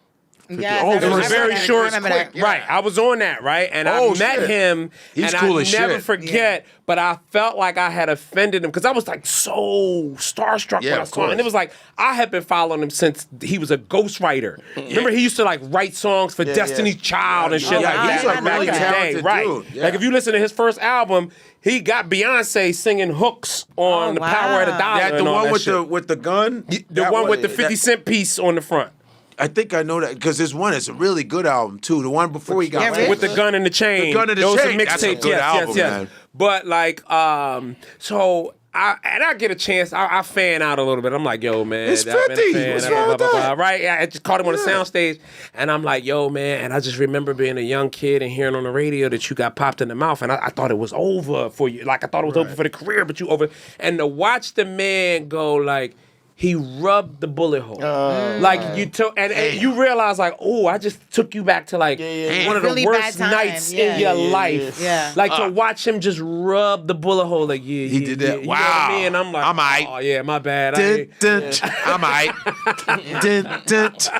Yes, it was very short, quick. Right. I was on that, right? And I met him, He's and cool I as never shit. forget, but I felt like I had offended him because I was like so starstruck when I saw him. And it was like, I had been following him since he was a ghostwriter. Remember, he used to like write songs for Destiny's Child and shit like that. He's like really talented dude. Like if you listen to his first album, he got Beyonce singing hooks on The Power of the Dollar. That the one with the gun? The one with the 50 Cent piece on the front. I think I know that because there's one. It's a really good album too. The one before he got with the gun and the chain. The gun and the Those chain. are That's a mixtapes. good album, yes. man. But like, so I get a chance. I fan out a little bit. I'm like, yo, man, it's 50. What's wrong with that? Right? I just caught him on the soundstage, and I'm like, yo, man. And I just remember being a young kid and hearing on the radio that you got popped in the mouth, and I thought it was over for you. Like I thought it was over for the career, but you over. And to watch the man go like. He rubbed the bullet hole. Like you took, and you realize like, oh, I just took you back to like one of the really worst nights in your life. Yeah. Like to watch him just rub the bullet hole. Like he did that. You Wow. know what I mean? I'm like, I'm aight. oh yeah, my bad. I'm aight.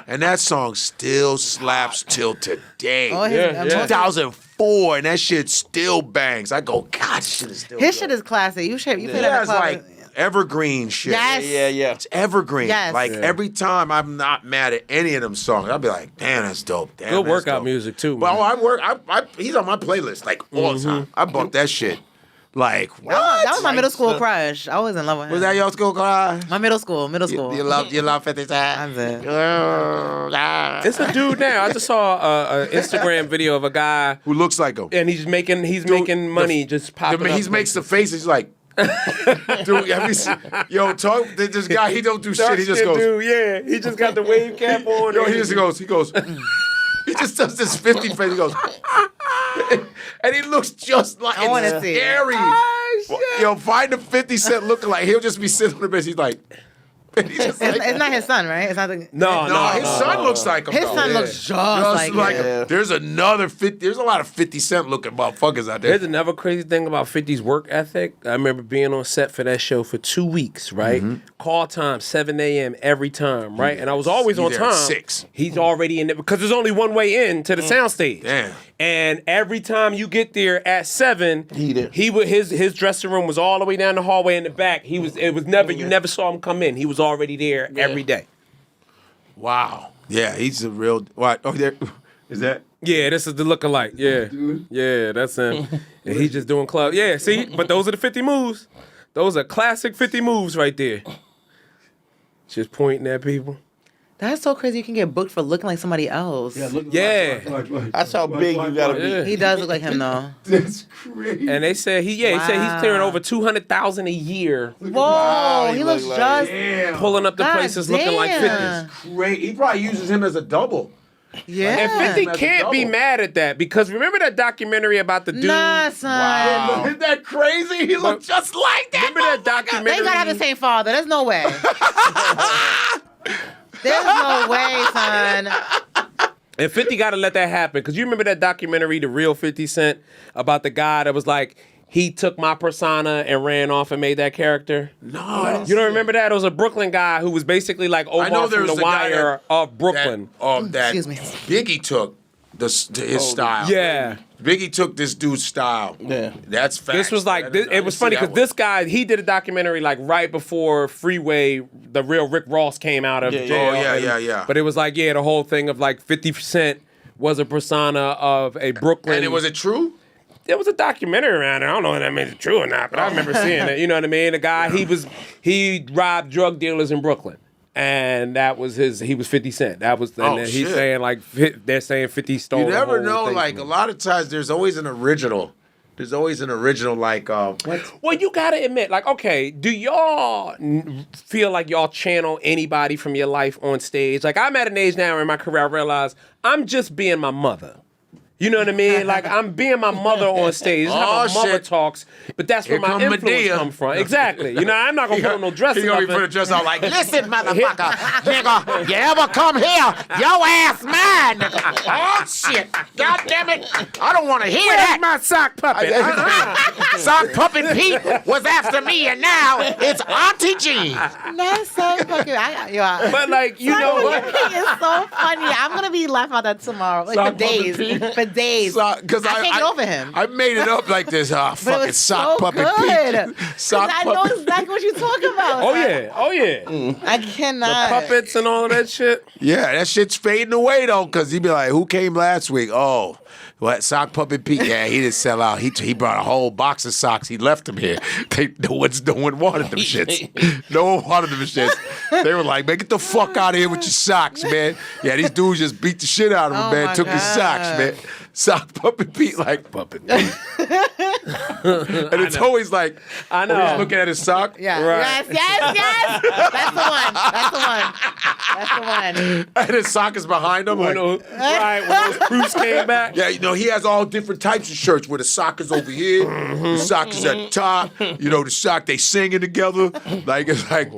And that song still slaps till today. 2004, and that shit still bangs. I go, God, this shit is still. His shit is classic. You play that in the club. Like evergreen shit. Yes. Yeah. It's evergreen. Yes. Like every time I'm not mad at any of them songs, I'll be like, damn, that's dope. Damn, Good that's workout dope. music too. Man. Well, he's on my playlist like all the time. I bump that shit. Like what? That was my middle school crush. I was in love with him. Was that your school crush? My middle school. You love 50 Cent? It's a dude now. I just saw an Instagram video of a guy who looks like him, and he's making money just popping up. He makes the faces like. Dude, have you seen, this guy, he don't do shit. He just goes. Dude, he just got the wave cap on. He just goes. He just does this 50 face. He goes, and he looks just like it's scary. Oh, find the 50 Cent lookalike. He'll just be sitting on the bench. He's like. It's not his son, right? It's not the No, his son looks like him. His though. son looks just like him. There's another 50. There's a lot of 50 Cent looking motherfuckers out there. There's another crazy thing about 50's work ethic. I remember being on set for that show for 2 weeks, right? Call time, 7 a.m. every time, right? And I was always on there at time. 6. He's already in there because there's only one way in to the soundstage. Damn. And every time you get there at 7, he would his dressing room was all the way down the hallway in the back. You never saw him come in. He was already there every day. Wow. Yeah, he's a real. What? Oh, there is that. Yeah, this is the lookalike. Yeah, that's him. And he's just doing club. Yeah, see, but those are the 50 moves. Those are classic 50 moves right there. Just pointing at people. That's so crazy. You can get booked for looking like somebody else. Yeah. That's how big you gotta be. He does look like him though. That's crazy. And they said he said he's clearing over $200,000 a year. Whoa, he looks just pulling up the places looking like 50. That's great. He probably uses him as a double. Yeah. And 50 can't be mad at that because remember that documentary about the dude? Nah, son. Wow. Isn't that crazy? He looks just like that. Remember that documentary? They gotta have the same father. There's no way. There's no way, son. And 50 got to let that happen. Because you remember that documentary, The Real 50 Cent, about the guy that was like, he took my persona and ran off and made that character? No. You don't remember that? It was a Brooklyn guy who was basically like Omar from The Wire of Brooklyn. That Excuse me. Biggie took his style. Yeah. Biggie took this dude's style. Yeah. That's facts. This was like, it was funny because this guy, he did a documentary like right before Freeway, the real Rick Ross came out of jail. Oh, yeah. But it was like, the whole thing of like 50% was a persona of a Brooklyn. And was it true? There was a documentary around it. I don't know if that means it's true or not, but I remember seeing it. You know what I mean? The guy, he robbed drug dealers in Brooklyn. And that was he was 50 Cent. That was, and he's saying like, they're saying 50 stole. You never the know, whole thing like a lot of times there's always an original. There's always an original, like, what? Well, you gotta admit, like, okay, do y'all feel like y'all channel anybody from your life on stage? Like, I'm at an age now in my career, I realize I'm just being my mother. You know what I mean? Like, I'm being my mother on stage. This is how my mother talks, but that's where my influence comes from. Exactly. You know, I'm not going to put on no dress. He's going to be putting a dress on like, listen, motherfucker, nigga, you ever come here, your ass mine, nigga. Oh, shit. God damn it. I don't want to hear that. My sock puppet? Sock puppet Pete was after me, and now it's Auntie Jean. That's so fucking... But, like, you know what? It's so funny. I'm going to be laughing about that tomorrow. Like, Sock for days. For days. Because I can't get over him. I made it up like this. Oh, fucking sock so puppet good. Pete. Sock I know exactly what you're talking about. Oh, yeah. I cannot. The puppets and all of that shit. Yeah, that shit's fading away, though, because he'd be like, who came last week? Oh, what, Sock Puppet Pete? Yeah, he didn't sell out. He brought a whole box of socks. He left them here. No one wanted them shits. No one wanted them shits. They were like, man, get the fuck out of here with your socks, man. Yeah, these dudes just beat the shit out of him, man. Took his socks, man. Sock Puppet Pete, like Puppet Pete. And it's always like, I know. He's looking at his sock. Yeah. Right. Yes. That's the one. And his sock is behind him. Like, Right, when those proofs came back. yeah, you know, he has all different types of shirts where the sock is over here, the sock is at the top, you know, the sock they singing together. Like, it's like...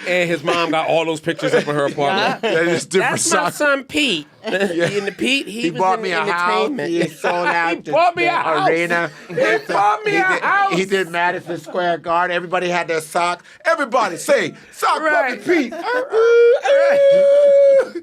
And his mom got all those pictures up in her apartment. Yeah, it's different That's socks. my son Pete. In the Pete, he was bought in me a house. entertainment. He sold out He bought me a house. arena. He bought me a house. He did Madison Square Garden. Everybody had their socks. Everybody say, Sock Puppet Pete.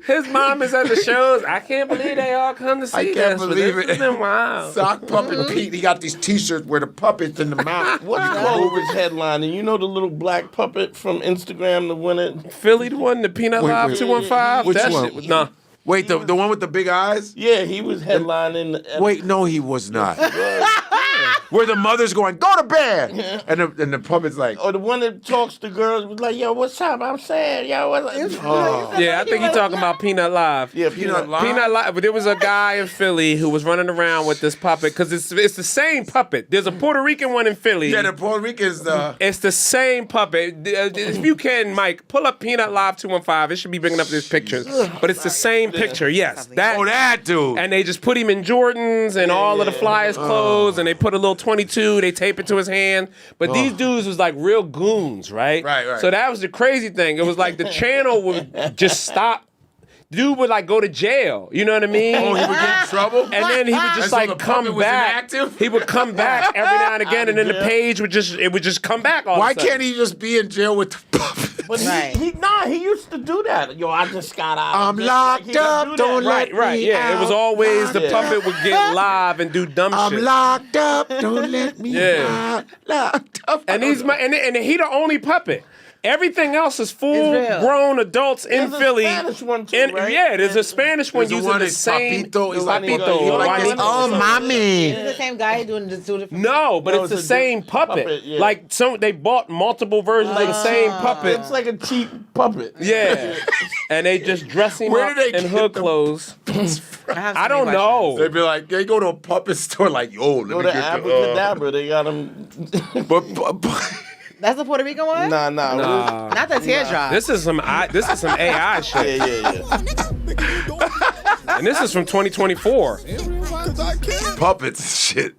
His mom is at the shows. I can't believe they all come to see I can't this. believe This it. has been wild. Sock Puppet Pete. He got these T-shirts where the puppet's in the mouth. What's Clover's headline? And you know the little black puppet from Instagram, the winner? Philly, the one, the Peanut Live 215. Which that one? shit was nah. Wait, the one with the big eyes? Yeah, he was headlining. Wait, no, he was not. Where the mother's going, go to bed, and the puppet's like, Or the one that talks to girls was like, yo, what's up? I'm sad. Yo, what's up? Yeah, I think you're talking about Peanut Live. Yeah, Peanut Live. Peanut Live, but there was a guy in Philly who was running around with this puppet because it's the same puppet. There's a Puerto Rican one in Philly. yeah, the Puerto Rican's It's the same puppet. If you can, Mike, pull up Peanut Live 215. It should be bringing up these pictures. But it's the same picture, yes. That dude. And they just put him in Jordans and all of the Flyers clothes, and they put a little 22, they tape it to his hand. But these dudes was like real goons, right? Right. So that was the crazy thing. It was like the channel would just stop. Dude would like go to jail, you know what I mean? Oh, he would get in trouble? And then he would just So the like puppet come was back. inactive? He would come back every now and again, and then the page would just come back all Why of a sudden. can't he just be in jail with the puppet? But he used to do that. Yo, I just got out. I'm locked up, don't let Right, me yeah. out. It was always the Yeah. puppet would get live and do dumb I'm shit. locked up, don't let me Yeah. out. Locked up. And he's and he the only puppet. Everything else is full-grown adults in There's a Philly. Spanish one too, right? Yeah, there's a Spanish one There's the using one the that's same. Papito. He's like, Papito, he like this. Juanito. Oh, mommy. Is it the same guy doing just two different? No, but No, it's the it's a same puppet. puppet, yeah. Like they bought multiple versions of the same puppet. It's like a cheap puppet. Yeah, and they just dress him Where up did they in get hood them? clothes. I I don't know. They'd be like, they go to a puppet store like, yo, let Go me to get Abracadabra. They got them. but That's the Puerto Rican one? Nah. Not the teardrop. This is some AI shit. Yeah. And this is from 2024. puppets and shit.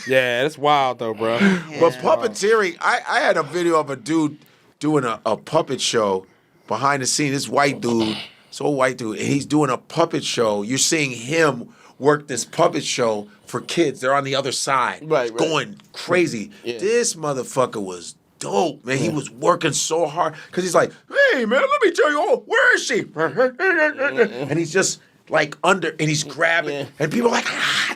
Yeah, it's wild though, bro. But puppeteering, I had a video of a dude doing a puppet show behind the scenes. This white dude, white dude, and he's doing a puppet show. You're seeing him work this puppet show for kids. They're on the other side. Right. Going crazy. Yeah. This motherfucker was dope, man. He was working so hard. Because he's like, hey, man, let me tell you, where is she? And he's just like under, and he's grabbing. And people are like,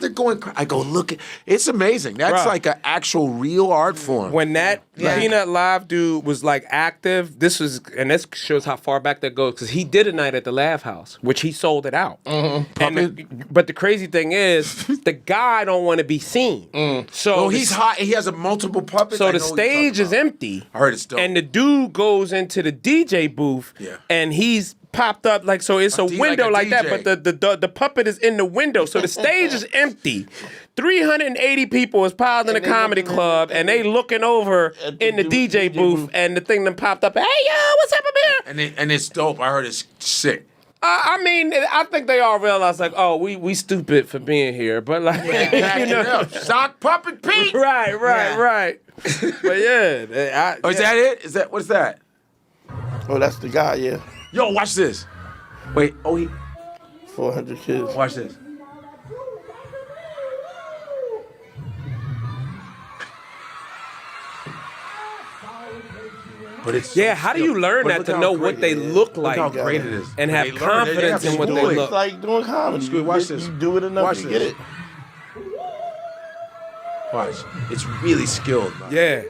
they're going crazy. I go, look, it's amazing. That's Bruh. like an actual real art form. When that Peanut Live dude was like active, this shows how far back that goes because he did a night at the Laugh House, which he sold it out. But the crazy thing is, the guy don't want to be seen. So he's hot. He has a multiple puppets. So I the know what you're stage talking is about. empty. I heard it's dope. And the dude goes into the DJ booth, and he's popped up like so. It's a window like that, but the puppet is in the window, so the stage is empty. 380 people is piled in a comedy club, and they looking over in the DJ booth, and the thing that popped up. Hey yo, what's up up here? And it's dope. I heard it's sick. I mean, I think they all realize like, oh, we stupid for being here, but like, you know, Sock Puppet Pete. right. But yeah, Is that it? What's that? Oh, that's the guy. Yeah. Yo, watch this. Wait. 400 kids. Watch this. But it's how do you learn that to know what they look like? Look how great it is. And When have they learn, confidence they have in what to they do it. look. It's like doing comedy. Watch this. You do it enough Watch to this. get it. Watch. It's really skilled, man. Yeah.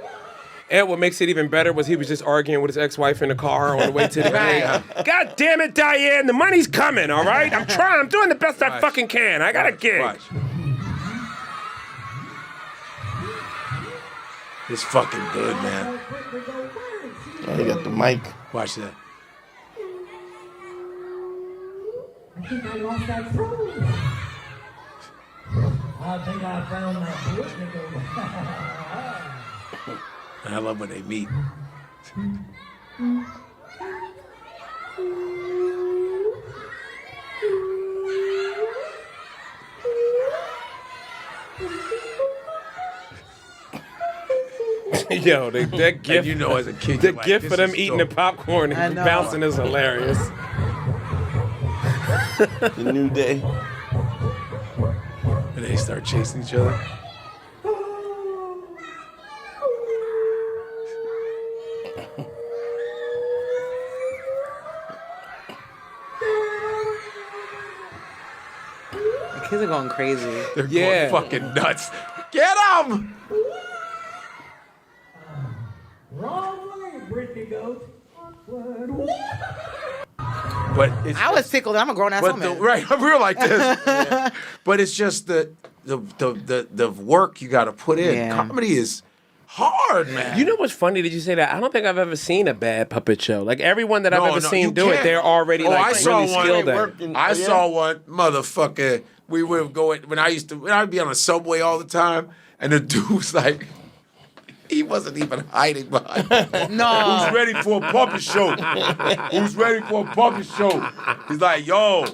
And what makes it even better was he was just arguing with his ex-wife in the car on the way to the gig. God damn it, Diane, the money's coming, all right? I'm doing the best I fucking can. I got a gig. Watch. It's fucking good, man. Oh, you got the mic. Watch that. I think I lost that phone. I think I found my book. I love when they meet. Yo, that gift. And you know, as a kid, the you're like, gift this for them is eating dope. the popcorn and bouncing is hilarious. The new day. And they start chasing each other. The kids are going crazy. They're going fucking nuts. Get them! Wrong way, Brittany Goat. But it's I was tickled. I'm a grown ass woman. Right, we're like this. But it's just the work you got to put in. Yeah. Comedy is hard, man. You know what's funny? Did you say that? I don't think I've ever seen a bad puppet show. Like everyone that I've ever you seen do it, can't. they're already I like saw really one. skilled at it. I saw one, motherfucker. We would go when I'd be on the subway all the time, and the dude was like, He wasn't even hiding behind. No. Who's ready for a puppet show? Who's ready for a puppet show? He's like, yo,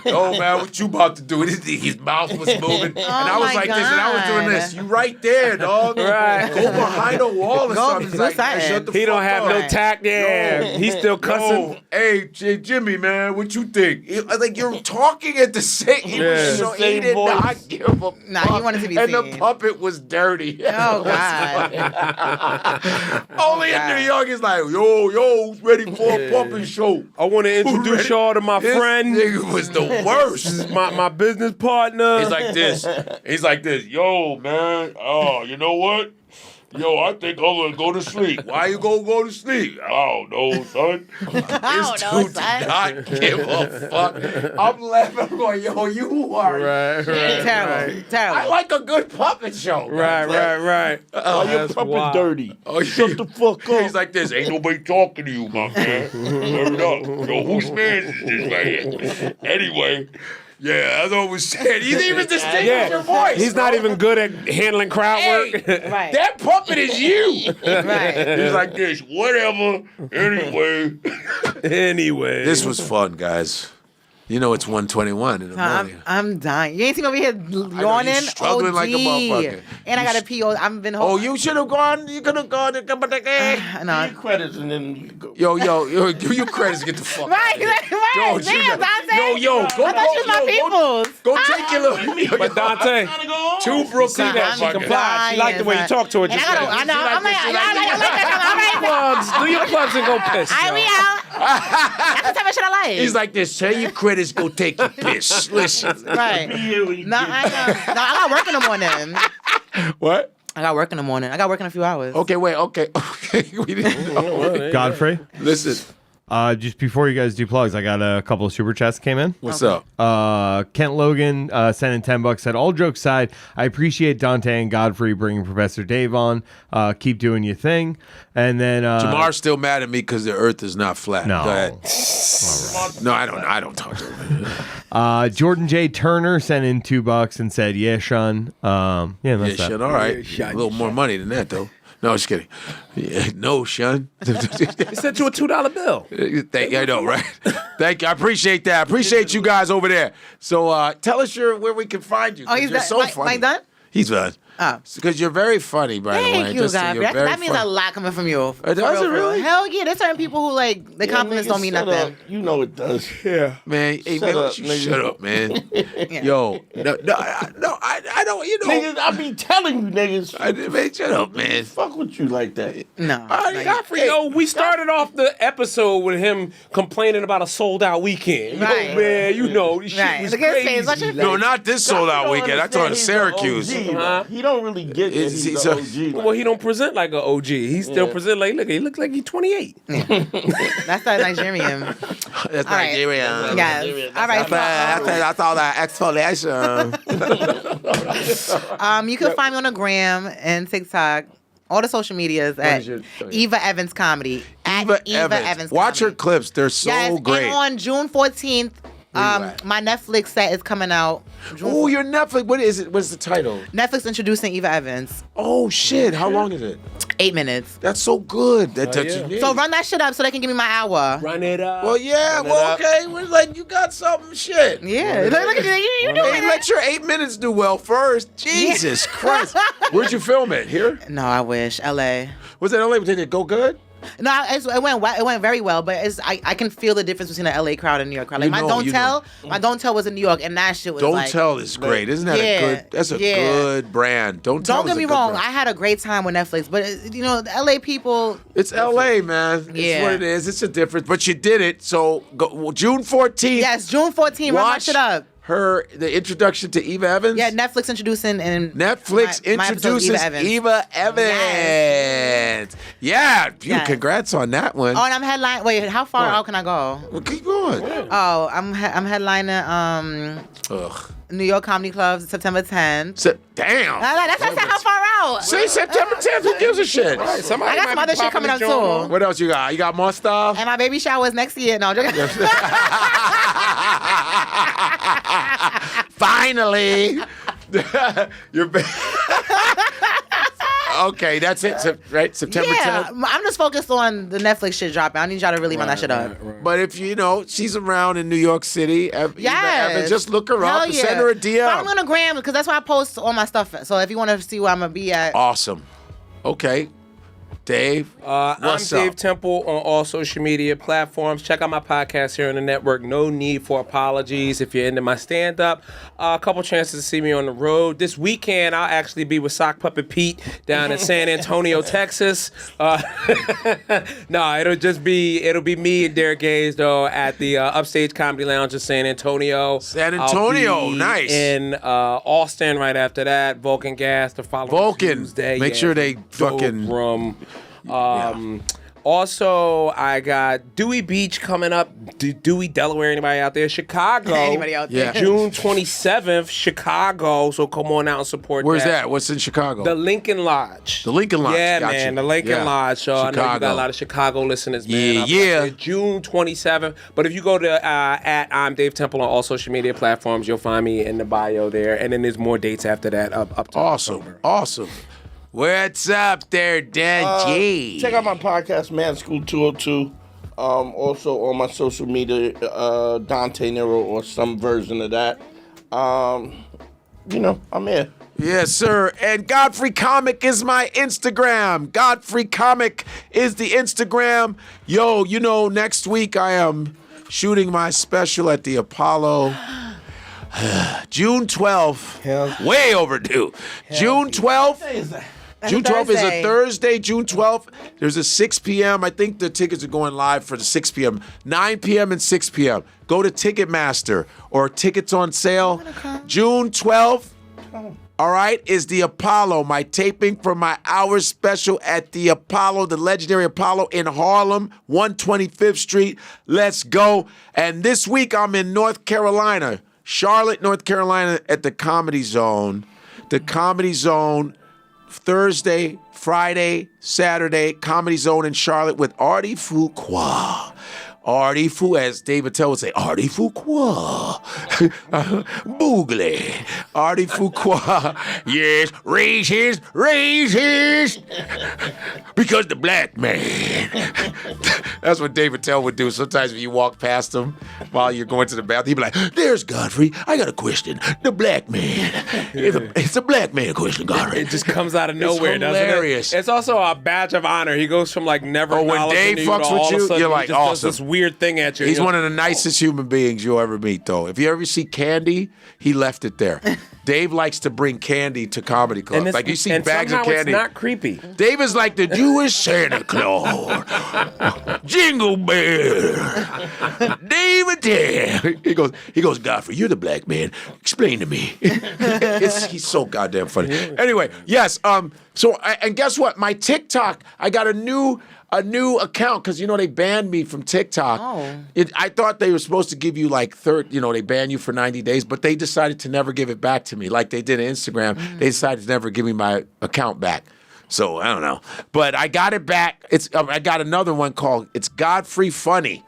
man, what you about to do? His mouth was moving, and I was like this, and I was doing this. You right there, dog. Right. Go behind a wall or something. He's like, man, shut the he fuck don't have up. no tact. Yeah, he's still cussing. Yo, hey, Jimmy, man, what you think? Like you're talking at the same. He was so he did not give a fuck. Nah, he wanted to be and seen. the puppet was dirty. Oh God. Only in New York, it's like, yo, who's ready for a puppet show? I want to introduce y'all to my friend. This nigga was the worst. This is my business partner. He's like this. Yo, man. Oh, you know what? Yo, I think I'm gonna go to sleep. Why you gonna go to sleep? I don't know, son. This dude did not give a fuck. I'm laughing. I'm going, yo, you are Terrible. I like a good puppet show. Right. Oh, your puppet dirty. Oh, Shut the fuck up. He's like this. Ain't nobody talking to you, my man. Turn up. Yo, whose man is this right here? Anyway. Yeah, that's what I was saying. He's even distinguished your voice. He's not even good at handling crowd work. Right. That puppet is you. Right. He's like this. Whatever. Anyway. This was fun, guys. You know it's 1:21 in the morning. I'm dying. You ain't seen me over here yawning? Struggling like a motherfucker. And I got a PO. I've been home. Oh, you should have gone. You could have gone. No. Your credits and then you go. Yo, give your credits. Get the fuck Right. Damn, Dante. Yo, go. I thought you was my peoples. Go take your little. But Dante, two Brooklyn. she complied. She liked the way you talk to her. And I know. I'm like that. All right. Plugs. Do your plugs and go piss. All right, we out. That's the type of shit I like. He's like this. Say your credits. Go take your piss. Listen. Right. No, I got work in the morning. What? I got work in the morning. I got work in a few hours. Okay, wait. Okay. We didn't know. Godfrey? Listen. Just before you guys do plugs, I got a couple of super chats that came in. What's up? Kent Logan sent in $10. Said, all jokes aside, I appreciate Dante and Godfrey bringing Professor Dave on. Keep doing your thing. And then Jamar's still mad at me because the Earth is not flat. No. Go ahead. No, I don't talk to him. Jordan J. Turner sent in $2 and said, "Yeah, Sean." That's that. Sean. All right. A little more money than that, though. No, just kidding. Yeah, no, Sean. He sent you a $2 bill. I know, right? Thank you. I appreciate that. I appreciate you guys over there. So tell us where we can find you. Oh, he's you're done. so funny. Mike done? He's done. Oh. Because you're very funny, by the way. Thank you, guys. That means a lot coming from you. Does it really? Hell yeah. There's certain people who like the compliments don't mean nothing. You know it does. Yeah. Man, hey, man, shut up, man. Yo. No, I don't, you know. Niggas, I be telling you, niggas. Man, shut up, man. Fuck with you like that. No. Godfrey, we started off the episode with him complaining about a sold-out weekend. Right. Yo, man, you know, this shit Right. was Look at his crazy. face. Watch your No, face. not this sold-out weekend. I told Syracuse. He don't really get that he's He's the a- OG. like Well, he don't present like an OG. He still present like, look, he looks like he's 28. That's that Nigerian. That's All right. Nigerian. Yes. All right. That's all that exfoliation. You can find me on the gram and TikTok, all the social medias at Eva Evans Comedy. At Eva Evans. Watch her clips. They're so great. And on June 14th, my Netflix set is coming out. Oh, your Netflix. What is it? What's the title? Netflix introducing Eva Evans. Oh, shit. How long is it? 8 minutes. That's so good. That's you need. So run that shit up so they can give me my hour. Run it up. Well, yeah. Well, okay. We're like, you got something. Shit. Yeah. Look at you. You doing Hey, it. let your 8 minutes do well first. Jesus Christ. Where'd you film it? Here? No, I wish. LA. Was it LA? Did it go good? No, it went very well, but I can feel the difference between the LA crowd and New York crowd. Like my Don't Tell was in New York, and that shit was Don't Tell is great. Isn't that a good? That's a good brand. Don't Tell. Don't get me wrong. I had a great time with Netflix, but the LA people. It's LA, man. It's what it is. It's a difference, but you did it. So June 14th. Yes, June 14th. Run that shit up. The introduction to Eva Evans. Yeah, Netflix introducing introduces Eva Evans. Yes. Yeah, congrats on that one. Oh, and I'm headlining. Wait, how far out can I go? Well, keep going. Oh, I'm headlining New York Comedy Club September 10th. Damn. That's how far out. Say September 10th. Who gives a shit? Right, I got some other shit coming up too. What else you got? You got more stuff? And my baby shower is next year. No, I'm joking. Finally. Okay, that's it. Right, September 10th. I'm just focused on the Netflix shit dropping. I need y'all to really run that shit up. But if she's around in New York City, Eva Evans, just look her up and yeah. send her a DM. Follow me on the gram because that's where I post all my stuff. So if you want to see where I'm gonna be at, awesome. Okay. Dave, I'm Dave Temple on all social media platforms. Check out my podcast here on the network. No need for apologies if you're into my stand-up. A couple chances to see me on the road. This weekend, I'll actually be with Sock Puppet Pete down in San Antonio, Texas. No, it'll be me and Derek Gaze, though, at the Upstage Comedy Lounge in San Antonio. Nice. In Austin right after that. Vulcan Gas the following Tuesday. Make sure they fucking... Rum. Also, I got Dewey Beach coming up. Dewey, Delaware. Anybody out there? Chicago. Anybody out there? Yeah. June 27th, Chicago. So come on out and support Where's that? What's in Chicago? The Lincoln Lodge. The Lincoln Lodge. Yeah, Gotcha. man. The Lincoln Lodge. So I know you got a lot of Chicago listeners, man. Yeah. June 27th. But if you go to at I'm Dave Temple on all social media platforms, you'll find me in the bio there. And then there's more dates after that up to October. Awesome. What's up there, Dan G? Check out my podcast, Man School 202. Also on my social media, Dante Nero or some version of that. I'm here. Yes, sir. And Godfrey Comic is my Instagram. Godfrey Comic is the Instagram. Yo, next week I am shooting my special at the Apollo. June 12th. Way overdue. June 12th. June 12th is a Thursday, June 12th. There's a 6 p.m. I think the tickets are going live for the 6 p.m. 9 p.m. and 6 p.m. Go to Ticketmaster or tickets on sale. June 12th, all right, is the Apollo. My taping for my hour special at the Apollo, the legendary Apollo in Harlem, 125th Street. Let's go. And this week I'm in North Carolina, Charlotte, North Carolina at the Comedy Zone. The Comedy Zone. Thursday, Friday, Saturday, Comedy Zone in Charlotte with Artie Fuqua. Artie Fu, as David Tell would say, Artie Fuqua. Boogly. Artie Fuqua. Yes, raises. Because the black man. That's what David Tell would do. Sometimes when you walk past him while you're going to the bathroom, he'd be like, there's Godfrey. I got a question. The black man. It's a black man question, Godfrey. It just comes out of nowhere, it's hilarious. Doesn't it? It's also a badge of honor. He goes from like never when Dave fucks with you, you're like, awesome. Does this weird thing at you. He's one of the nicest human beings you'll ever meet, though. If you ever see candy, he left it there. Dave likes to bring candy to comedy clubs. Like you see bags of candy. It's not creepy. Dave is like the Jewish Santa Claus. Jingle bell. David. He goes, Godfrey, you're the black man. Explain to me. He's so goddamn funny. Anyway, yes. So and guess what? My TikTok, I got a new account because they banned me from TikTok. I thought they were supposed to give you like they ban you for 90 days, but they decided to never give it back to me like they did on Instagram. They decided to never give me my account back. So I don't know, but I got it back. I got another one called It's Godfrey Funny.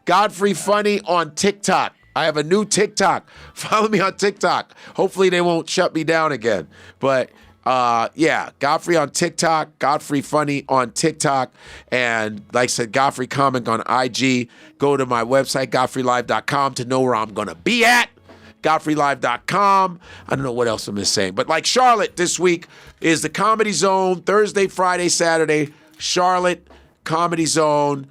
Godfrey Funny on TikTok. I have a new TikTok. Follow me on TikTok. Hopefully they won't shut me down again. But Godfrey on TikTok, Godfrey Funny on TikTok, and like I said, Godfrey Comic on IG. Go to my website, godfreylive.com, to know where I'm going to be at. godfreylive.com. I don't know what else I'm saying, but like Charlotte this week is the Comedy Zone, Thursday, Friday, Saturday. Charlotte, Comedy Zone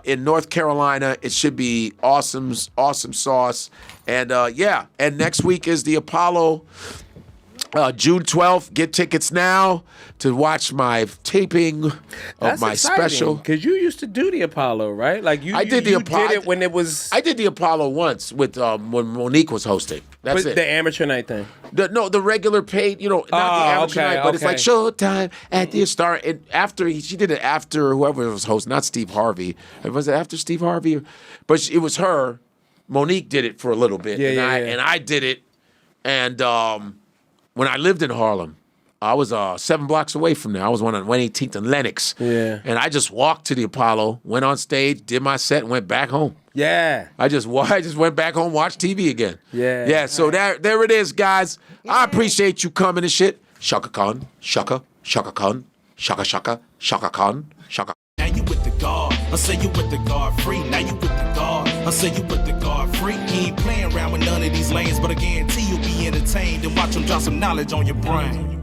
in North Carolina. It should be awesome sauce. And and next week is the Apollo. June 12th, get tickets now to watch my taping of my special. Because you used to do the Apollo, right? Like I did the Apollo. Did it when it was. I did the Apollo once with when Monique was hosting. That's it. The amateur night thing. The regular paid. Not the amateur night, but it's like showtime at the Star. And she did it after whoever was hosting, not Steve Harvey. Was it after Steve Harvey? But it was her. Monique did it for a little bit, and I did it, and. When I lived in Harlem, I was 7 blocks away from there. I was on 118th and Lenox. Yeah. And I just walked to the Apollo, went on stage, did my set, and went back home. Yeah. I just went back home, watched TV again. Yeah. So there it is, guys. I appreciate you coming and shit. Shaka Khan. Shaka. Shaka Khan, Shaka Shaka, Shaka Khan, Shaka. Now you with the guard, I say you with the Godfrey. Now you with the guard, I say you with the Godfrey. He ain't playing around with none of these lanes, but I guarantee you'll be entertained and watch him drop some knowledge on your brain.